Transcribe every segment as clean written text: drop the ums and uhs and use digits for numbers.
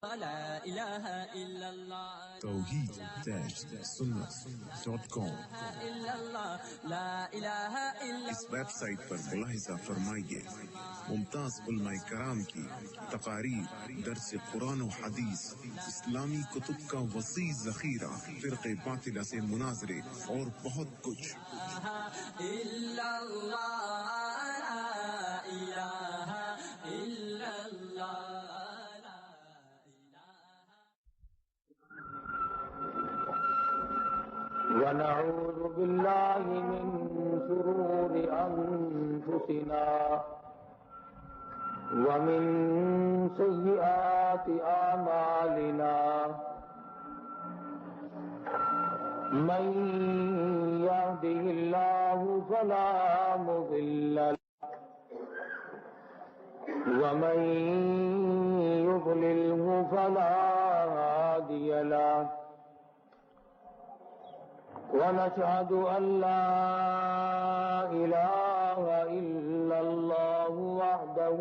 لا إله إلا الله توحید-sunnah.com لا إله إلا اس ویب سائٹ پر ملاحظہ فرمائیے ممتاز علماء کرام کی تقاریر، درس قرآن و حدیث، اسلامی کتب کا وسیع ذخیرہ، فرق باطلہ سے مناظرے اور بہت کچھ۔ إلا الله لا إله إلا الله ونعوذ بالله من شرور أنفسنا ومن سيئات أعمالنا من يهده الله فلا مضل له ومن يضلله فلا هادي له ونشهد أن لا إله إلا الله وحده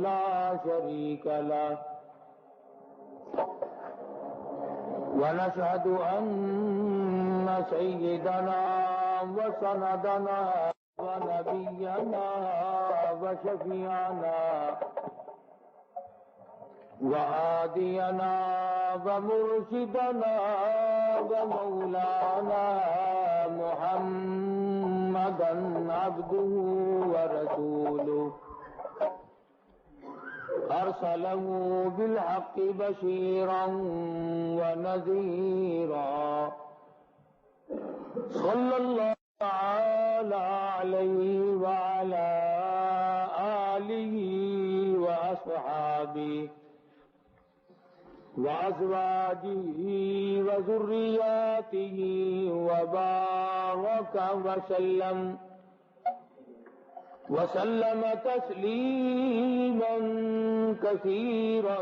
لا شريك له ونشهد أن سيدنا وسندنا ونبينا وشفيعنا وهادينا ومرشدنا ومولانا محمدا عبده ورسوله أرسله بالحق بشيرا ونذيرا صلى الله تعالى عليه وعلى آله وأصحابه وأزواجه وذرياته وبارك وسلم تسليما كثيرا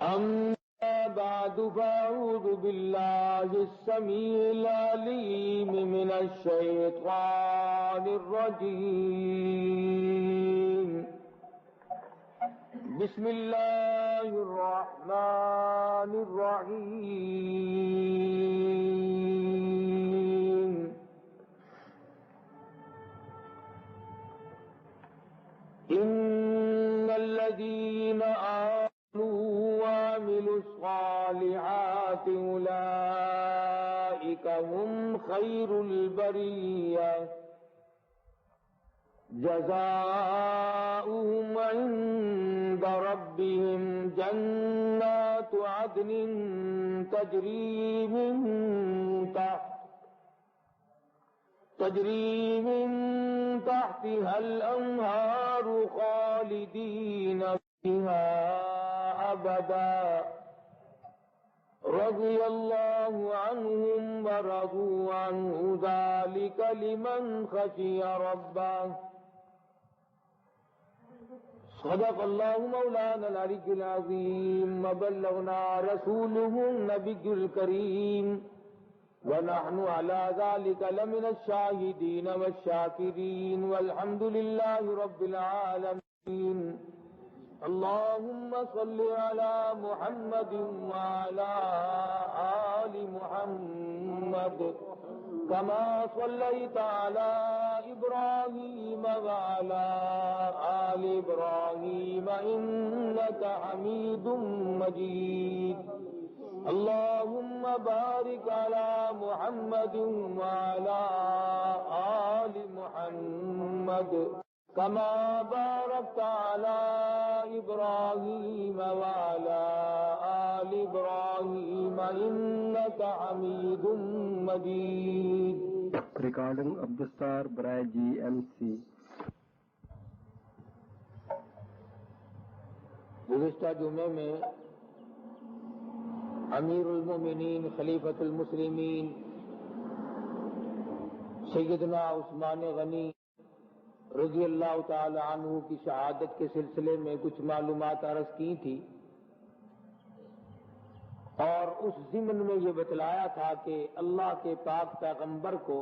أما بعد فأعوذ بالله السميع العليم من الشيطان الرجيم بسم الله الرحمن الرحيم إن الذين آمنوا وعملوا الصالحات أولئك هم خير البرية جزاؤهم عند ربهم جنات عدن تجري من تحتها الأنهار خالدين فيها أبدا رضي الله عنهم ورضوا عنه ذلك لمن خشي ربه صدق الله مولانا العلي العظيم وبلغنا رسوله النبي الكريم ونحن على ذلك لمن الشاهدين والشاكرين والحمد لله رب العالمين اللهم صل على محمد وعلى آل محمد كما صليت على إبراهيم وعلى آل إبراهيم إنك حميد مجيد اللهم بارك على محمد وعلى آل محمد كما باركت على إبراهيم وعلى آل إبراهيم إنك حميد مجيد ریکارڈنگ عبدالستار برائے GMC۔ گزشتہ جمعے میں امیر المومنین خلیفۃ المسلمین سیدنا عثمان غنی رضی اللہ تعالی عنہ کی شہادت کے سلسلے میں کچھ معلومات عرض کی تھی، اور اس ضمن میں یہ بتلایا تھا کہ اللہ کے پاک پیغمبر کو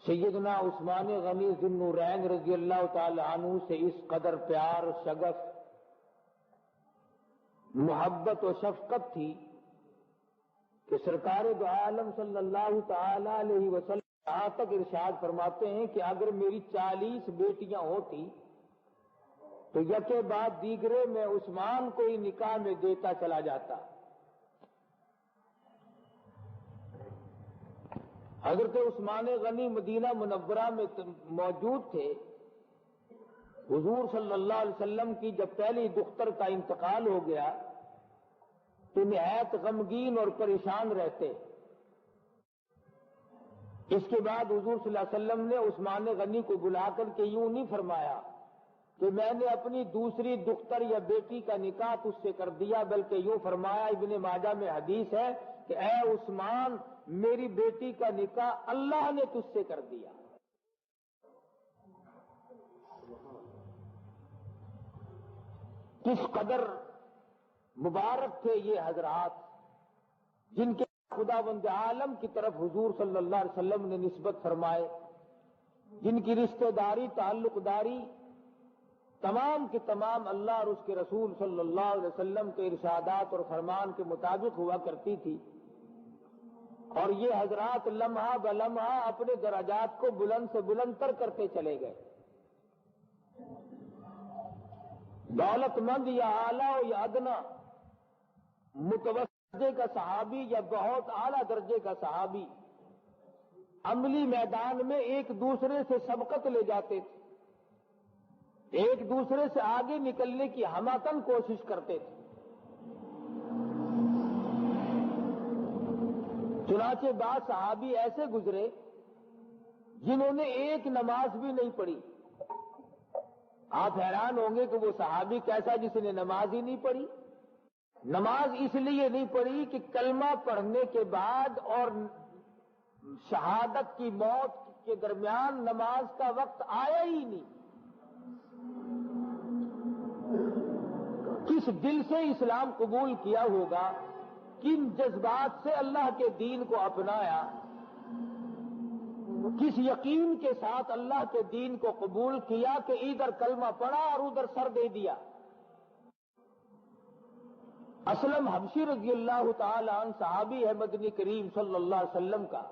سیدنا عثمان غنی ذو النورین رضی اللہ تعالی عنہ سے اس قدر پیار، شغف، محبت و شفقت تھی کہ سرکار دو عالم صلی اللہ تعالی علیہ وسلم یہاں تک ارشاد فرماتے ہیں کہ اگر میری 40 بیٹیاں ہوتی تو یکے بعد دیگرے میں عثمان کو ہی نکاح میں دیتا چلا جاتا۔ حضرت عثمان غنی مدینہ منورہ میں موجود تھے۔ حضور صلی اللہ علیہ وسلم کی جب پہلی دختر کا انتقال ہو گیا تو نہایت غمگین اور پریشان رہتے۔ اس کے بعد حضور صلی اللہ علیہ وسلم نے عثمان غنی کو بلا کر کے یوں نہیں فرمایا کہ میں نے اپنی دوسری دختر یا بیٹی کا نکاح تجھ سے کر دیا، بلکہ یوں فرمایا، ابن ماجہ میں حدیث ہے کہ اے عثمان، میری بیٹی کا نکاح اللہ نے تجھ سے کر دیا۔ کس قدر مبارک تھے یہ حضرات جن کے خداوند عالم کی طرف حضور صلی اللہ علیہ وسلم نے نسبت فرمائے، جن کی رشتہ داری، تعلق داری تمام کے تمام اللہ اور اس کے رسول صلی اللہ علیہ وسلم کے ارشادات اور فرمان کے مطابق ہوا کرتی تھی، اور یہ حضرات لمحہ بلمحہ اپنے درجات کو بلند سے بلند تر کرتے چلے گئے۔ دولت مند یا اعلیٰ یا ادنا، متوسط درجے کا صحابی یا بہت اعلیٰ درجے کا صحابی، عملی میدان میں ایک دوسرے سے سبقت لے جاتے تھے، ایک دوسرے سے آگے نکلنے کی ہماتن کوشش کرتے تھے۔ چنانچہ بعض صحابی ایسے گزرے جنہوں نے ایک نماز بھی نہیں پڑھی۔ آپ حیران ہوں گے کہ وہ صحابی کیسا جس نے نماز ہی نہیں پڑھی؟ نماز اس لیے نہیں پڑھی کہ کلمہ پڑھنے کے بعد اور شہادت کی موت کے درمیان نماز کا وقت آیا ہی نہیں۔ کس دل سے اسلام قبول کیا ہوگا، کن جذبات سے اللہ کے دین کو اپنایا، کس یقین کے ساتھ اللہ کے دین کو قبول کیا کہ ادھر کلمہ پڑھا اور ادھر سر دے دیا۔ اسلم حبشی رضی اللہ تعالی عنہ صحابی ہے مدنی کریم صلی اللہ علیہ وسلم کا۔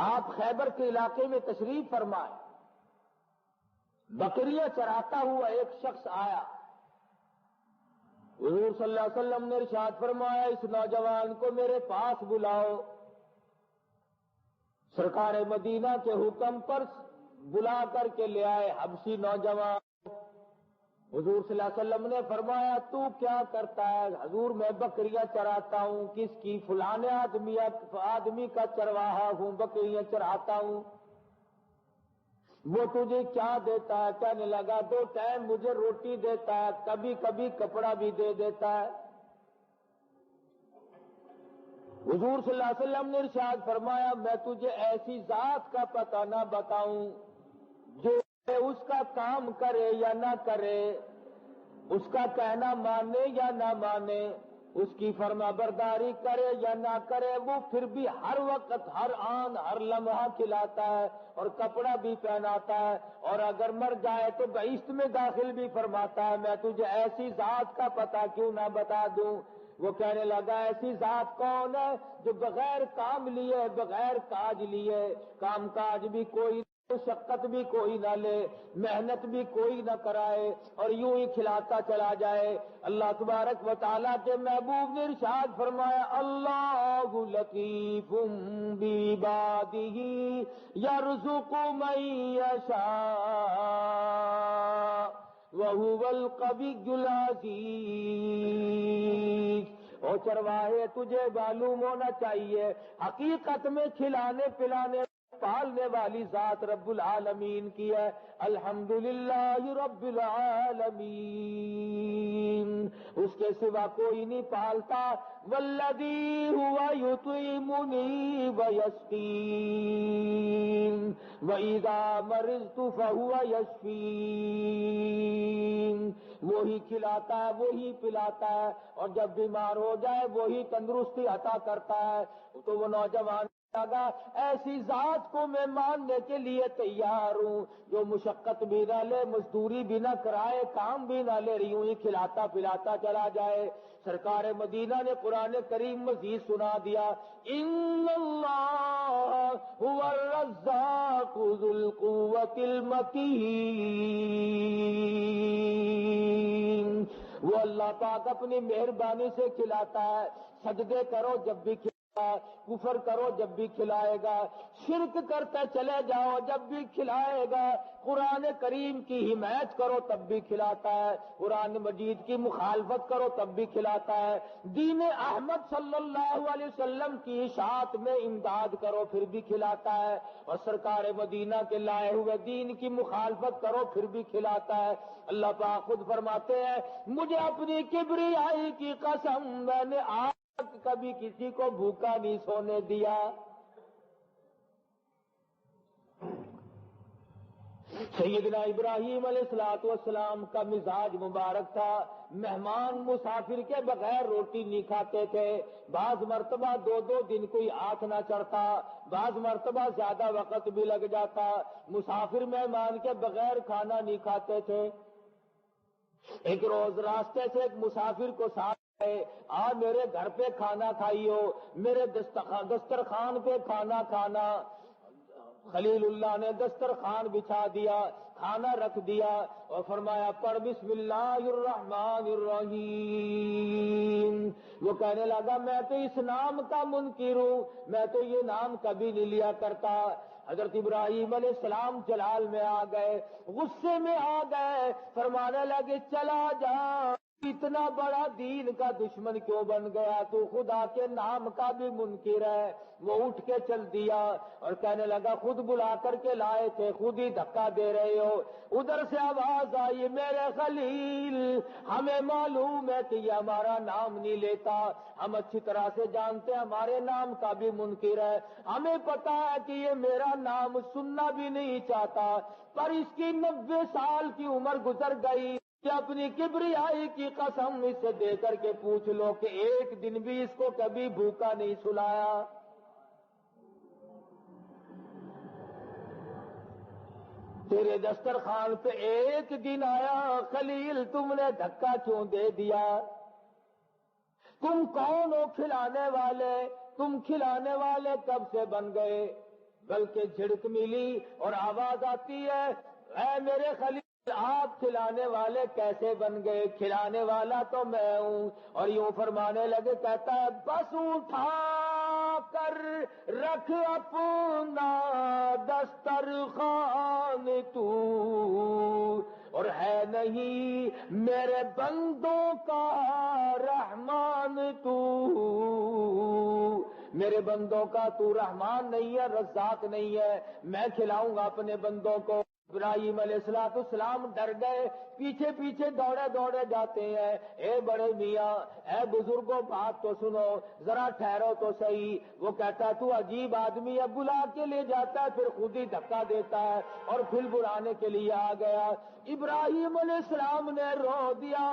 آپ خیبر کے علاقے میں تشریف فرمائے، بکریاں چراتا ہوا ایک شخص آیا، حضور صلی اللہ علیہ وسلم نے ارشاد فرمایا اس نوجوان کو میرے پاس بلاؤ۔ سرکار مدینہ کے حکم پر بلا کر کے لے آئے حبشی نوجوان۔ حضور صلی اللہ علیہ وسلم نے فرمایا تو کیا کرتا ہے؟ حضور میں بکریاں چراتا ہوں۔ کس کی؟ فلانے آدمی کا چرواہا ہوں، بکریاں چراتا ہوں۔ وہ تجھے کیا دیتا ہے؟ کہنے لگا 2 ٹائم مجھے روٹی دیتا ہے، کبھی کبھی کپڑا بھی دے دیتا ہے۔ حضور صلی اللہ علیہ وسلم نے ارشاد فرمایا میں تجھے ایسی ذات کا پتہ نہ بتاؤں جو اس کا کام کرے یا نہ کرے، اس کا کہنا مانے یا نہ مانے، اس کی فرما برداری کرے یا نہ کرے، وہ پھر بھی ہر وقت، ہر آن، ہر لمحہ کھلاتا ہے اور کپڑا بھی پہناتا ہے، اور اگر مر جائے تو بہشت میں داخل بھی فرماتا ہے۔ میں تجھے ایسی ذات کا پتہ کیوں نہ بتا دوں؟ وہ کہنے لگا ایسی ذات کون ہے جو بغیر کام لیے، بغیر کاج لیے، کام کاج بھی کوئی، مشقت بھی کوئی نہ لے، محنت بھی کوئی نہ کرائے اور یوں ہی کھلاتا چلا جائے۔ اللہ تبارک و تعالیٰ کے محبوب نے ارشاد فرمایا اللہ لطیف بعبادہ یرزق من یشاء وَهُوَ الْقَوِيُّ الْعَزِيزُ۔ او چرواہے تجھے معلوم ہونا چاہیے حقیقت میں کھلانے پلانے پالنے والی ذات رب العالمین کی ہے۔ الحمدللہ رب العالمین، اس کے سوا کوئی نہیں پالتا۔ والذی ہوا یطعمنی ویسقین وَإِذَا مَرِضْتُ فَهُوَ یشفین۔ وہی کھلاتا ہے، وہی پلاتا ہے، اور جب بیمار ہو جائے وہی تندرستی عطا کرتا ہے۔ تو وہ نوجوان ایسی ذات کو میں ماننے کے لیے تیار ہوں جو مشقت بھی نہ لے، مزدوری بھی نہ کرائے، کام بھی نہ لے، یوں ہی کھلاتا پلاتا چلا جائے۔ سرکار مدینہ نے قرآن کریم مزید سنا دیا، ان اللہ هو الرزاق ذو القوۃ المتین، وہ اللہ پاک اپنی مہربانی سے کھلاتا ہے۔ سجدے کرو جب بھی کفر کرو جب بھی کھلائے گا، شرک کرتے چلے جاؤ جب بھی کھلائے گا، قرآن کریم کی حمایت کرو تب بھی کھلاتا ہے، قرآن مجید کی مخالفت کرو تب بھی کھلاتا ہے، دین احمد صلی اللہ علیہ وسلم کی اشاعت میں امداد کرو پھر بھی کھلاتا ہے، اور سرکار مدینہ کے لائے ہوئے دین کی مخالفت کرو پھر بھی کھلاتا ہے۔ اللہ پاک خود فرماتے ہیں، مجھے اپنی کبریائی کی قسم، میں نے آج کبھی کسی کو بھوکا نہیں سونے دیا۔ سیدنا ابراہیم علیہ الصلوۃ والسلام کا مزاج مبارک تھا، مہمان مسافر کے بغیر روٹی نہیں کھاتے تھے، بعض مرتبہ 2 دن کوئی ہاتھ نہ چڑھتا، بعض مرتبہ زیادہ وقت بھی لگ جاتا، مسافر مہمان کے بغیر کھانا نہیں کھاتے تھے۔ ایک روز راستے سے ایک مسافر کو ساتھ میرے گھر پہ کھانا کھائیو، میرے دسترخوان پہ کھانا کھانا۔ خلیل اللہ نے دسترخوان بچھا دیا، کھانا رکھ دیا اور فرمایا پڑھ بسم اللہ الرحمن الرحیم۔ وہ کہنے لگا میں تو اس نام کا منکر ہوں، میں تو یہ نام کبھی نہیں لیا کرتا۔ حضرت ابراہیم علیہ السلام جلال میں آ گئے، غصے میں آ گئے، فرمانے لگے چلا جا، اتنا بڑا دین کا دشمن کیوں بن گیا، تو خدا کے نام کا بھی منکر ہے۔ وہ اٹھ کے چل دیا اور کہنے لگا خود بلا کر کے لائے تھے، خود ہی دھکا دے رہے ہو۔ ادھر سے آواز آئی میرے خلیل، ہمیں معلوم ہے کہ یہ ہمارا نام نہیں لیتا، ہم اچھی طرح سے جانتے ہیں ہمارے نام کا بھی منکر ہے، ہمیں پتا ہے کہ یہ میرا نام سننا بھی نہیں چاہتا، پر اس کی 90 سال کی عمر گزر گئی کہ اپنی کبریائی کی قسم اس سے دے کر کے پوچھ لو کہ ایک دن بھی اس کو کبھی بھوکا نہیں سلایا۔ تیرے دسترخوان پہ ایک دن آیا خلیل، تم نے دھکا کیوں دے دیا؟ تم کون ہو کھلانے والے؟ تم کھلانے والے کب سے بن گئے؟ بلکہ جھڑک ملی اور آواز آتی ہے اے میرے خلیل آپ کھلانے والے کیسے بن گئے؟ کھلانے والا تو میں ہوں۔ اور یوں فرمانے لگے، کہتا ہے بس اٹھا کر رکھ اپنا دسترخوان تو، اور ہے نہیں میرے بندوں کا رحمان تو، میرے بندوں کا تو رحمان نہیں ہے، رزاق نہیں ہے، میں کھلاؤں گا اپنے بندوں کو۔ ابراہیم علیہ السلام ڈر گئے، پیچھے پیچھے دوڑے دوڑے جاتے ہیں، اے بڑے میاں، اے بزرگوں بات تو سنو، ذرا ٹھہرو تو صحیح۔ وہ کہتا ہے تو عجیب آدمی ہے، بلا کے لے جاتا ہے پھر خود ہی دھکا دیتا ہے اور پھر بلانے کے لیے آ گیا۔ ابراہیم علیہ السلام نے رو دیا،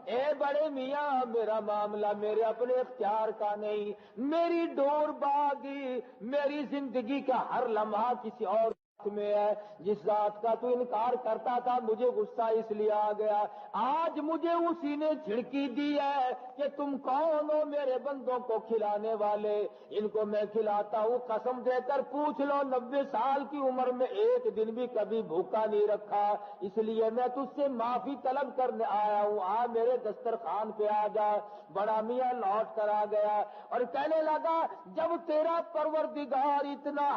اے بڑے میاں میرا معاملہ میرے اپنے اختیار کا نہیں، میری ڈور باغی، میری زندگی کا ہر لمحہ کسی اور میں ہے، جس ذات کا تو انکار کرتا تھا مجھے غصہ اس لیے آ گیا، آج مجھے اسی نے جھڑکی دی ہے کہ تم کون ہو میرے بندوں کو کھلانے والے، ان کو میں کھلاتا ہوں، قسم دے کر پوچھ لو 90 سال کی عمر میں ایک دن بھی کبھی بھوکا نہیں رکھا، اس لیے میں تجھ سے معافی طلب کرنے آیا ہوں، آ میرے دسترخوان پہ آ جا۔ بڑا میاں لوٹ کر آ گیا اور کہنے لگا جب تیرا پروردگار اتنا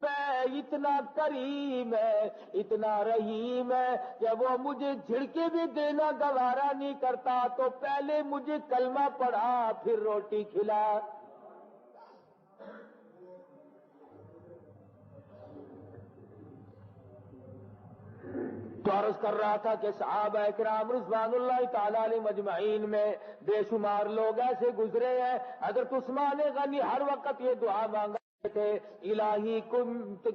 اتنا کریم ہے، اتنا رحیم ہے کہ وہ مجھے جھڑکے بھی دینا گوارا نہیں کرتا تو پہلے مجھے کلمہ پڑھا پھر روٹی کھلا۔ تو عرض کر رہا تھا کہ صحابہ کرام رضوان اللہ تعالی علیہ مجمعین میں بے شمار لوگ ایسے گزرے ہیں، حضرت عثمان غنی ہر وقت یہ دعا مانگا تھے الہی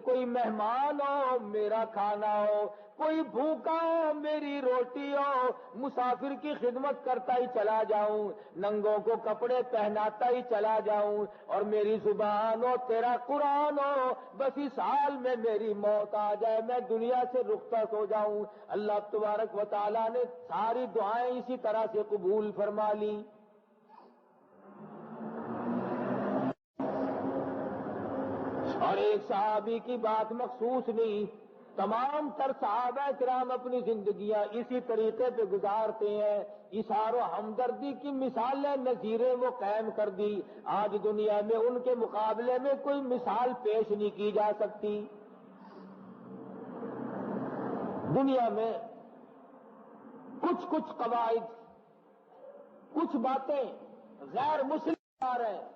کوئی مہمان ہو میرا کھانا ہو، کوئی بھوکا ہو میری روٹی ہو، مسافر کی خدمت کرتا ہی چلا جاؤں، ننگوں کو کپڑے پہناتا ہی چلا جاؤں، اور میری زبان ہو تیرا قرآن ہو، بس اس حال میں میری موت آ جائے، میں دنیا سے رخصت ہو جاؤں۔ اللہ تبارک و تعالیٰ نے ساری دعائیں اسی طرح سے قبول فرما لی۔ اور ایک صحابی کی بات مخصوص نہیں، تمام تر صحابہ کرام اپنی زندگیاں اسی طریقے پہ گزارتے ہیں، اظہار و ہمدردی کی مثالیں نظیریں وہ قائم کر دی، آج دنیا میں ان کے مقابلے میں کوئی مثال پیش نہیں کی جا سکتی۔ دنیا میں کچھ قواعد، کچھ باتیں غیر مسلم آ رہے ہیں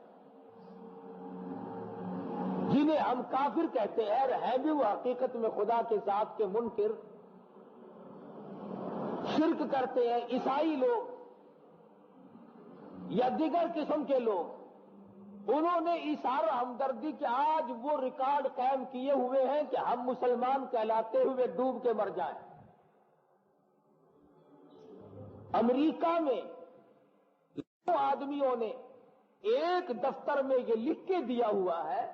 جنہیں ہم کافر کہتے ہیں، اور ہیں بھی وہ حقیقت میں خدا کے ذات کے منکر، شرک کرتے ہیں عیسائی لوگ یا دیگر قسم کے لوگ، انہوں نے اظہار و ہمدردی کے آج وہ ریکارڈ قائم کیے ہوئے ہیں کہ ہم مسلمان کہلاتے ہوئے ڈوب کے مر جائیں۔ امریکہ میں لاکھوں آدمیوں نے ایک دفتر میں یہ لکھ کے دیا ہوا ہے،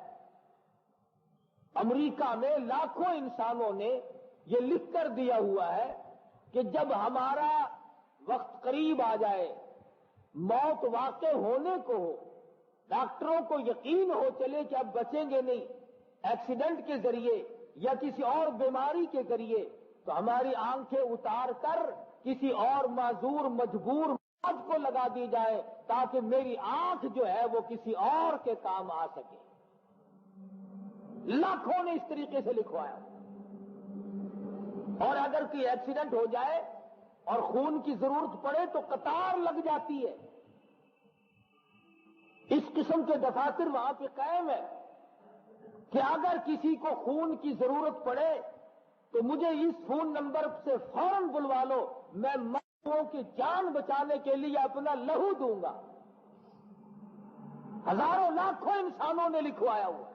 امریکہ میں لاکھوں انسانوں نے یہ لکھ کر دیا ہوا ہے کہ جب ہمارا وقت قریب آ جائے، موت واقع ہونے کو ہو، ڈاکٹروں کو یقین ہو چلے کہ اب بچیں گے نہیں، ایکسیڈنٹ کے ذریعے یا کسی اور بیماری کے ذریعے، تو ہماری آنکھیں اتار کر کسی اور معذور مجبور مرد کو لگا دی جائے تاکہ میری آنکھ جو ہے وہ کسی اور کے کام آ سکے۔ لاکھوں نے اس طریقے سے لکھوایا، اور اگر کوئی ایکسیڈنٹ ہو جائے اور خون کی ضرورت پڑے تو قطار لگ جاتی ہے۔ اس قسم کے دفاتر وہاں پہ قائم ہے کہ اگر کسی کو خون کی ضرورت پڑے تو مجھے اس فون نمبر سے فوراً بلوا لو، میں مردوں کی جان بچانے کے لیے اپنا لہو دوں گا۔ ہزاروں لاکھوں انسانوں نے لکھوایا ہوا۔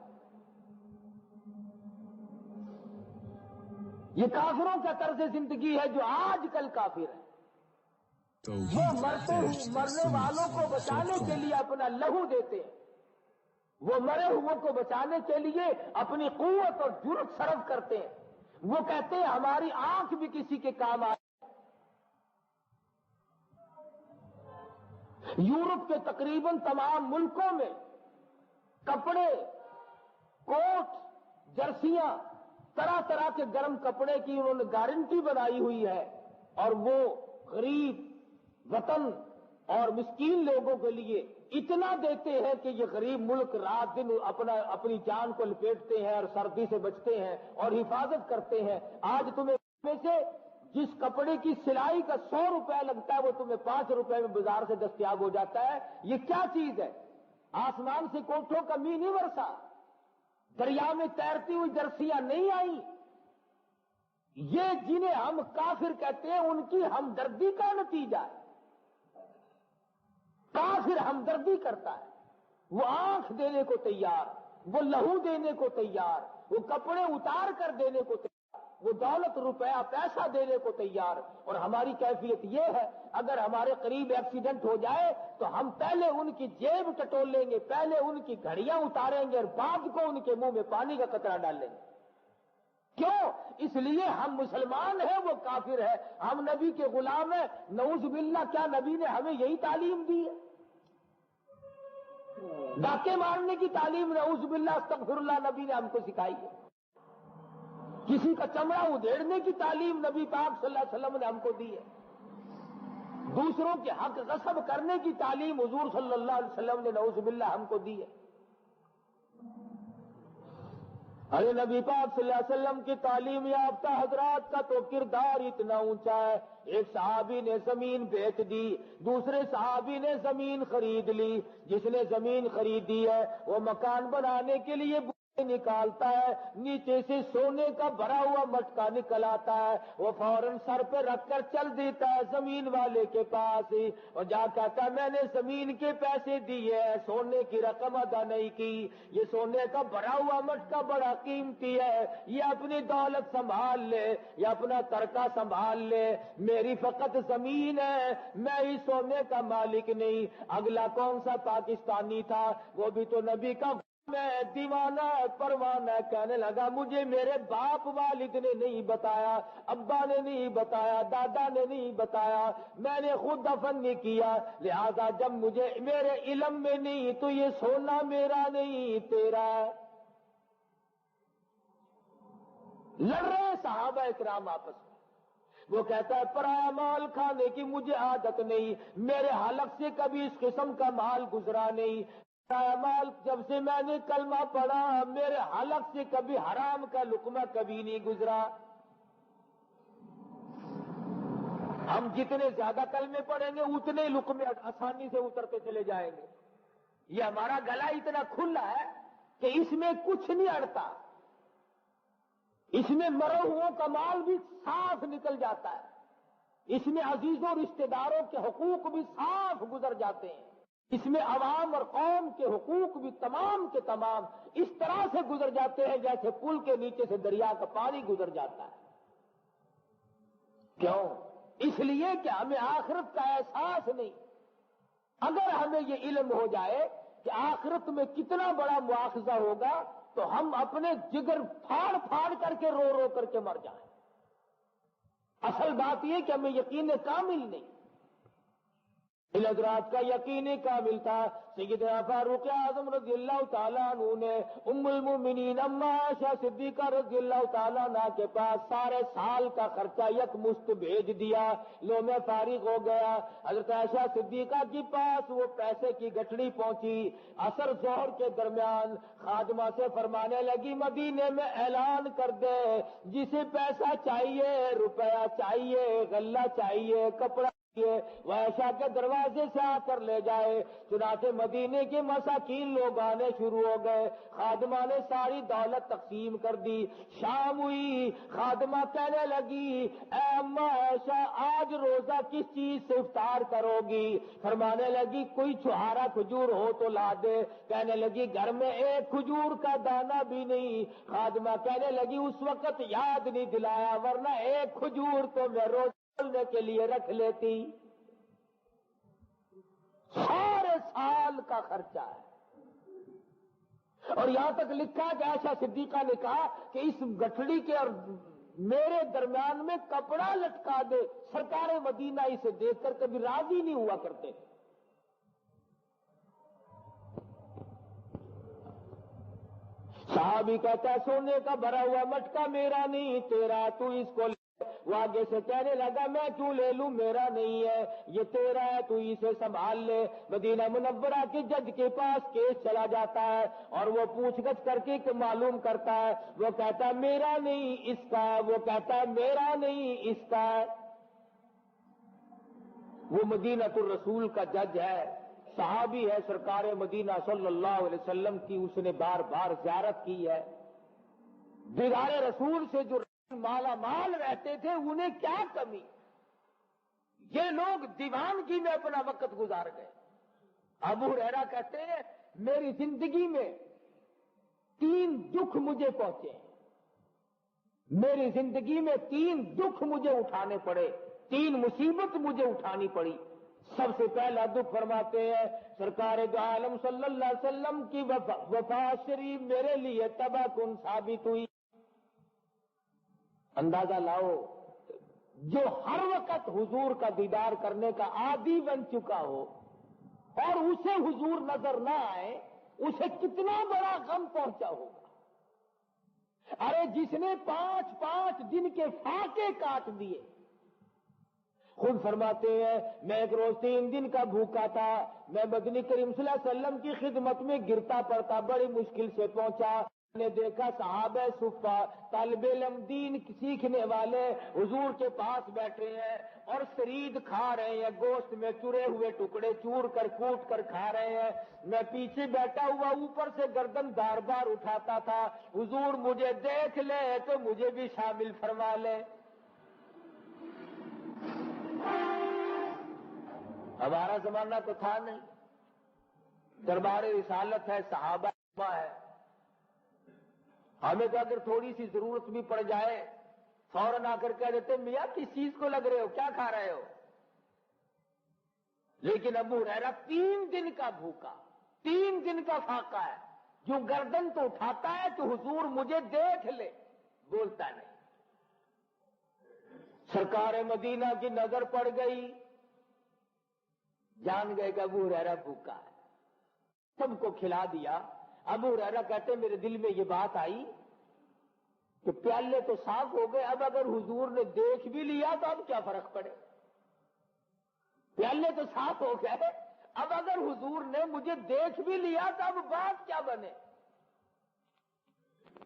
یہ کافروں کا طرز زندگی ہے جو آج کل کافر ہے۔ وہ مرنے والوں کو بچانے کے لیے اپنا لہو دیتے ہیں، وہ مرے ہوئے کو بچانے کے لیے اپنی قوت اور جرأت صرف کرتے ہیں۔ وہ کہتے ہیں ہماری آنکھ بھی کسی کے کام آئے۔ یورپ کے تقریباً تمام ملکوں میں کپڑے، کوٹ، جرسیاں، طرح طرح کے گرم کپڑے کی انہوں نے گارنٹی بنائی ہوئی ہے، اور وہ غریب وطن اور مسکین لوگوں کے لیے اتنا دیتے ہیں کہ یہ غریب ملک رات دن اپنی جان کو لپیٹتے ہیں اور سردی سے بچتے ہیں اور حفاظت کرتے ہیں۔ آج تمہیں میں سے جس کپڑے کی سلائی کا 100 روپے لگتا ہے وہ تمہیں 5 روپے میں بازار سے دستیاب ہو جاتا ہے۔ یہ کیا چیز ہے؟ آسمان سے کوٹھوں کا می نہیں برسا، دریا میں تیرتی ہوئی جرسیاں نہیں آئیں۔ یہ جنہیں ہم کافر کہتے ہیں ان کی ہمدردی کا نتیجہ ہے۔ کافر ہمدردی کرتا ہے، وہ آنکھ دینے کو تیار، وہ لہو دینے کو تیار، وہ کپڑے اتار کر دینے کو تیار، وہ دولت روپیہ پیسہ دینے کو تیار۔ اور ہماری کیفیت یہ ہے، اگر ہمارے قریب ایکسیڈنٹ ہو جائے تو ہم پہلے ان کی جیب ٹٹول لیں گے، پہلے ان کی گھڑیاں اتاریں گے اور بعد کو ان کے منہ میں پانی کا قطرہ ڈال لیں گے۔ کیوں؟ اس لیے ہم مسلمان ہیں، وہ کافر ہے، ہم نبی کے غلام ہیں۔ نعوذ باللہ، کیا نبی نے ہمیں یہی تعلیم دی ہے؟ ڈاکے مارنے کی تعلیم نعوذ باللہ استغفر اللہ نبی نے ہم کو سکھائی ہے؟ کسی کا چمڑا ادھیڑنے کی تعلیم نبی پاک صلی اللہ علیہ وسلم نے ہم کو دی ہے؟ دوسروں کے حق غصب کرنے کی تعلیم حضور صلی اللہ علیہ وسلم نے نعوذ باللہ ہم کو دی ہے؟ ارے نبی پاک صلی اللہ علیہ وسلم کی تعلیم یافتہ حضرات کا تو کردار اتنا اونچا ہے، ایک صحابی نے زمین بیچ دی، دوسرے صحابی نے زمین خرید لی، جس نے زمین خریدی ہے وہ مکان بنانے کے لیے نکالتا ہے، نیچے سے سونے کا بھرا ہوا مٹکا نکل آتا ہے، وہ فوراً سر پہ رکھ کر چل دیتا ہے زمین والے کے پاس ہی، اور جا کہتا ہے میں نے زمین کے پیسے دیے، سونے کی رقم ادا نہیں کی، یہ سونے کا بھرا ہوا مٹکا بڑا قیمتی ہے، یہ اپنی دولت سنبھال لے یا اپنا ترکہ سنبھال لے، میری فقط زمین ہے، میں ہی سونے کا مالک نہیں۔ اگلا کون سا پاکستانی تھا، وہ بھی تو نبی کا میں دیوانہ پروانہ، کہنے لگا مجھے میرے باپ والد نے نہیں بتایا، ابا نے نہیں بتایا، دادا نے نہیں بتایا، میں نے خود دفن نہیں کیا، لہذا جب مجھے میرے علم میں نہیں تو یہ سونا میرا نہیں تیرا ہے۔ لڑ رہے صحابہ اکرام آپس میں، وہ کہتا ہے پرایا مال کھانے کی مجھے عادت نہیں، میرے حلق سے کبھی اس قسم کا مال گزرا نہیں، مال جب سے میں نے کلمہ پڑھا میرے حلق سے کبھی حرام کا لقمہ کبھی نہیں گزرا۔ ہم جتنے زیادہ کلمے پڑھیں گے اتنے لقمے آسانی سے اترتے چلے جائیں گے۔ یہ ہمارا گلا اتنا کھلا ہے کہ اس میں کچھ نہیں اڑتا، اس میں مرے ہوا کا مال بھی صاف نکل جاتا ہے، اس میں عزیزوں رشتہ داروں کے حقوق بھی صاف گزر جاتے ہیں، اس میں عوام اور قوم کے حقوق بھی تمام کے تمام اس طرح سے گزر جاتے ہیں جیسے پل کے نیچے سے دریا کا پانی گزر جاتا ہے۔ کیوں؟ اس لیے کہ ہمیں آخرت کا احساس نہیں۔ اگر ہمیں یہ علم ہو جائے کہ آخرت میں کتنا بڑا مواخذہ ہوگا تو ہم اپنے جگر پھاڑ پھاڑ کر کے رو رو کر کے مر جائیں۔ اصل بات یہ کہ ہمیں یقین کامل نہیں، حضرات کا یقین کامل تھا۔ سیدنا فاروق اعظم رضی اللہ تعالیٰ عنہ نے ام المؤمنین اما عائشہ صدیقہ رضی اللہ تعالیٰ عنہ کے پاس سارے سال کا خرچہ یک مشت بھیج دیا، لو میں فارغ ہو گیا۔ حضرت عائشہ صدیقہ کے پاس وہ پیسے کی گٹھڑی پہنچی، عصر ظہر کے درمیان خادمہ سے فرمانے لگی مدینے میں اعلان کر دے جسے پیسہ چاہیے، روپیہ چاہیے، غلہ چاہیے، کپڑا وہ عائشہ کے دروازے سے آ کر لے جائے۔ چنانچہ مدینے کے مساکین لوگ آنے شروع ہو گئے، خادمہ نے ساری دولت تقسیم کر دی۔ شام ہوئی، خادمہ کہنے لگی اے اماں عائشہ آج روزہ کس چیز سے افطار کرو گی؟ فرمانے لگی کوئی چھہارا کھجور ہو تو لا دے۔ کہنے لگی گھر میں ایک کھجور کا دانہ بھی نہیں۔ خادمہ کہنے لگی اس وقت یاد نہیں دلایا ورنہ ایک کھجور تو میں روز کے لیے رکھ لیتی۔ سارے سال کا خرچہ ہے، اور یہاں تک لکھا کہ عائشہ صدیقہ نے کہا کہ اس گٹھڑی کے اور میرے درمیان میں کپڑا لٹکا دے۔ سرکار مدینہ اسے دیکھ کر کبھی راضی نہیں ہوا کرتے۔ صحابی کہتا ہے سونے کا بھرا ہوا مٹکا میرا نہیں تیرا، تو اس کو وہ آگے سے کہنے لگا میں کیوں لے لوں، میرا نہیں ہے، یہ تیرا ہے، تو اسے سنبھال لے۔ مدینہ منورہ کے جج کے پاس کیس چلا جاتا ہے اور وہ پوچھ گچھ کر کے معلوم کرتا ہے، وہ کہتا ہے میرا نہیں اس کا ہے، وہ کہتا ہے میرا نہیں اس کا ہے۔ وہ مدینہ الرسول کا جج ہے، صحابی ہے، سرکار مدینہ صلی اللہ علیہ وسلم کی اس نے بار بار زیارت کی ہے۔ دیدار رسول سے جو مالا مال رہتے تھے انہیں کیا کمی، یہ لوگ دیوانگی میں اپنا وقت گزار گئے۔ ابو ہریرہ کہتے ہیں میری زندگی میں 3 دکھ مجھے پہنچے، میری زندگی میں 3 دکھ مجھے اٹھانے پڑے، 3 مصیبت مجھے اٹھانی پڑی۔ سب سے پہلا دکھ فرماتے ہیں سرکار دو عالم صلی اللہ علیہ وسلم کی وفات شریف میرے لیے تباہ کن ثابت ہوئی۔ اندازہ لاؤ جو ہر وقت حضور کا دیدار کرنے کا عادی بن چکا ہو اور اسے حضور نظر نہ آئے، اسے کتنا بڑا غم پہنچا ہوگا۔ ارے جس نے 5 دن کے فاقے کاٹ دیے، خود فرماتے ہیں میں ایک روز 3 دن کا بھوکا تھا، میں مدنی کریم صلی اللہ علیہ وسلم کی خدمت میں گرتا پڑتا بڑی مشکل سے پہنچا، نے دیکھا صحابہ صفا طالب علم دین سیکھنے والے حضور کے پاس بیٹھے ہیں اور سرید کھا رہے ہیں، گوشت میں چرے ہوئے ٹکڑے چور کر کوٹ کر کھا رہے ہیں۔ میں پیچھے بیٹھا ہوا اوپر سے گردن بار بار اٹھاتا تھا، حضور مجھے دیکھ لے تو مجھے بھی شامل فرما لے۔ ہمارا زمانہ تو تھا نہیں، دربار رسالت ہے، صحابہ ہے، ہمیں تو اگر تھوڑی سی ضرورت بھی پڑ جائے فوراً آ کر کہہ دیتے میاں کس چیز کو لگ رہے ہو، کیا کھا رہے ہو؟ لیکن ابو ہریرہ 3 دن کا بھوکا، 3 دن کا فاقہ ہے، جو گردن تو اٹھاتا ہے کہ حضور مجھے دیکھ لے، بولتا نہیں۔ سرکار مدینہ کی نظر پڑ گئی، جان گئے کہ ابو ہریرہ بھوکا ہے، سب کو کھلا دیا۔ ابو ہریرہ کہتے میرے دل میں یہ بات آئی کہ پیالے تو صاف ہو گئے، اب اگر حضور نے دیکھ بھی لیا تو اب کیا فرق پڑے؟ پیالے تو صاف ہو گئے، اب اگر حضور نے مجھے دیکھ بھی لیا تو اب بات کیا بنے؟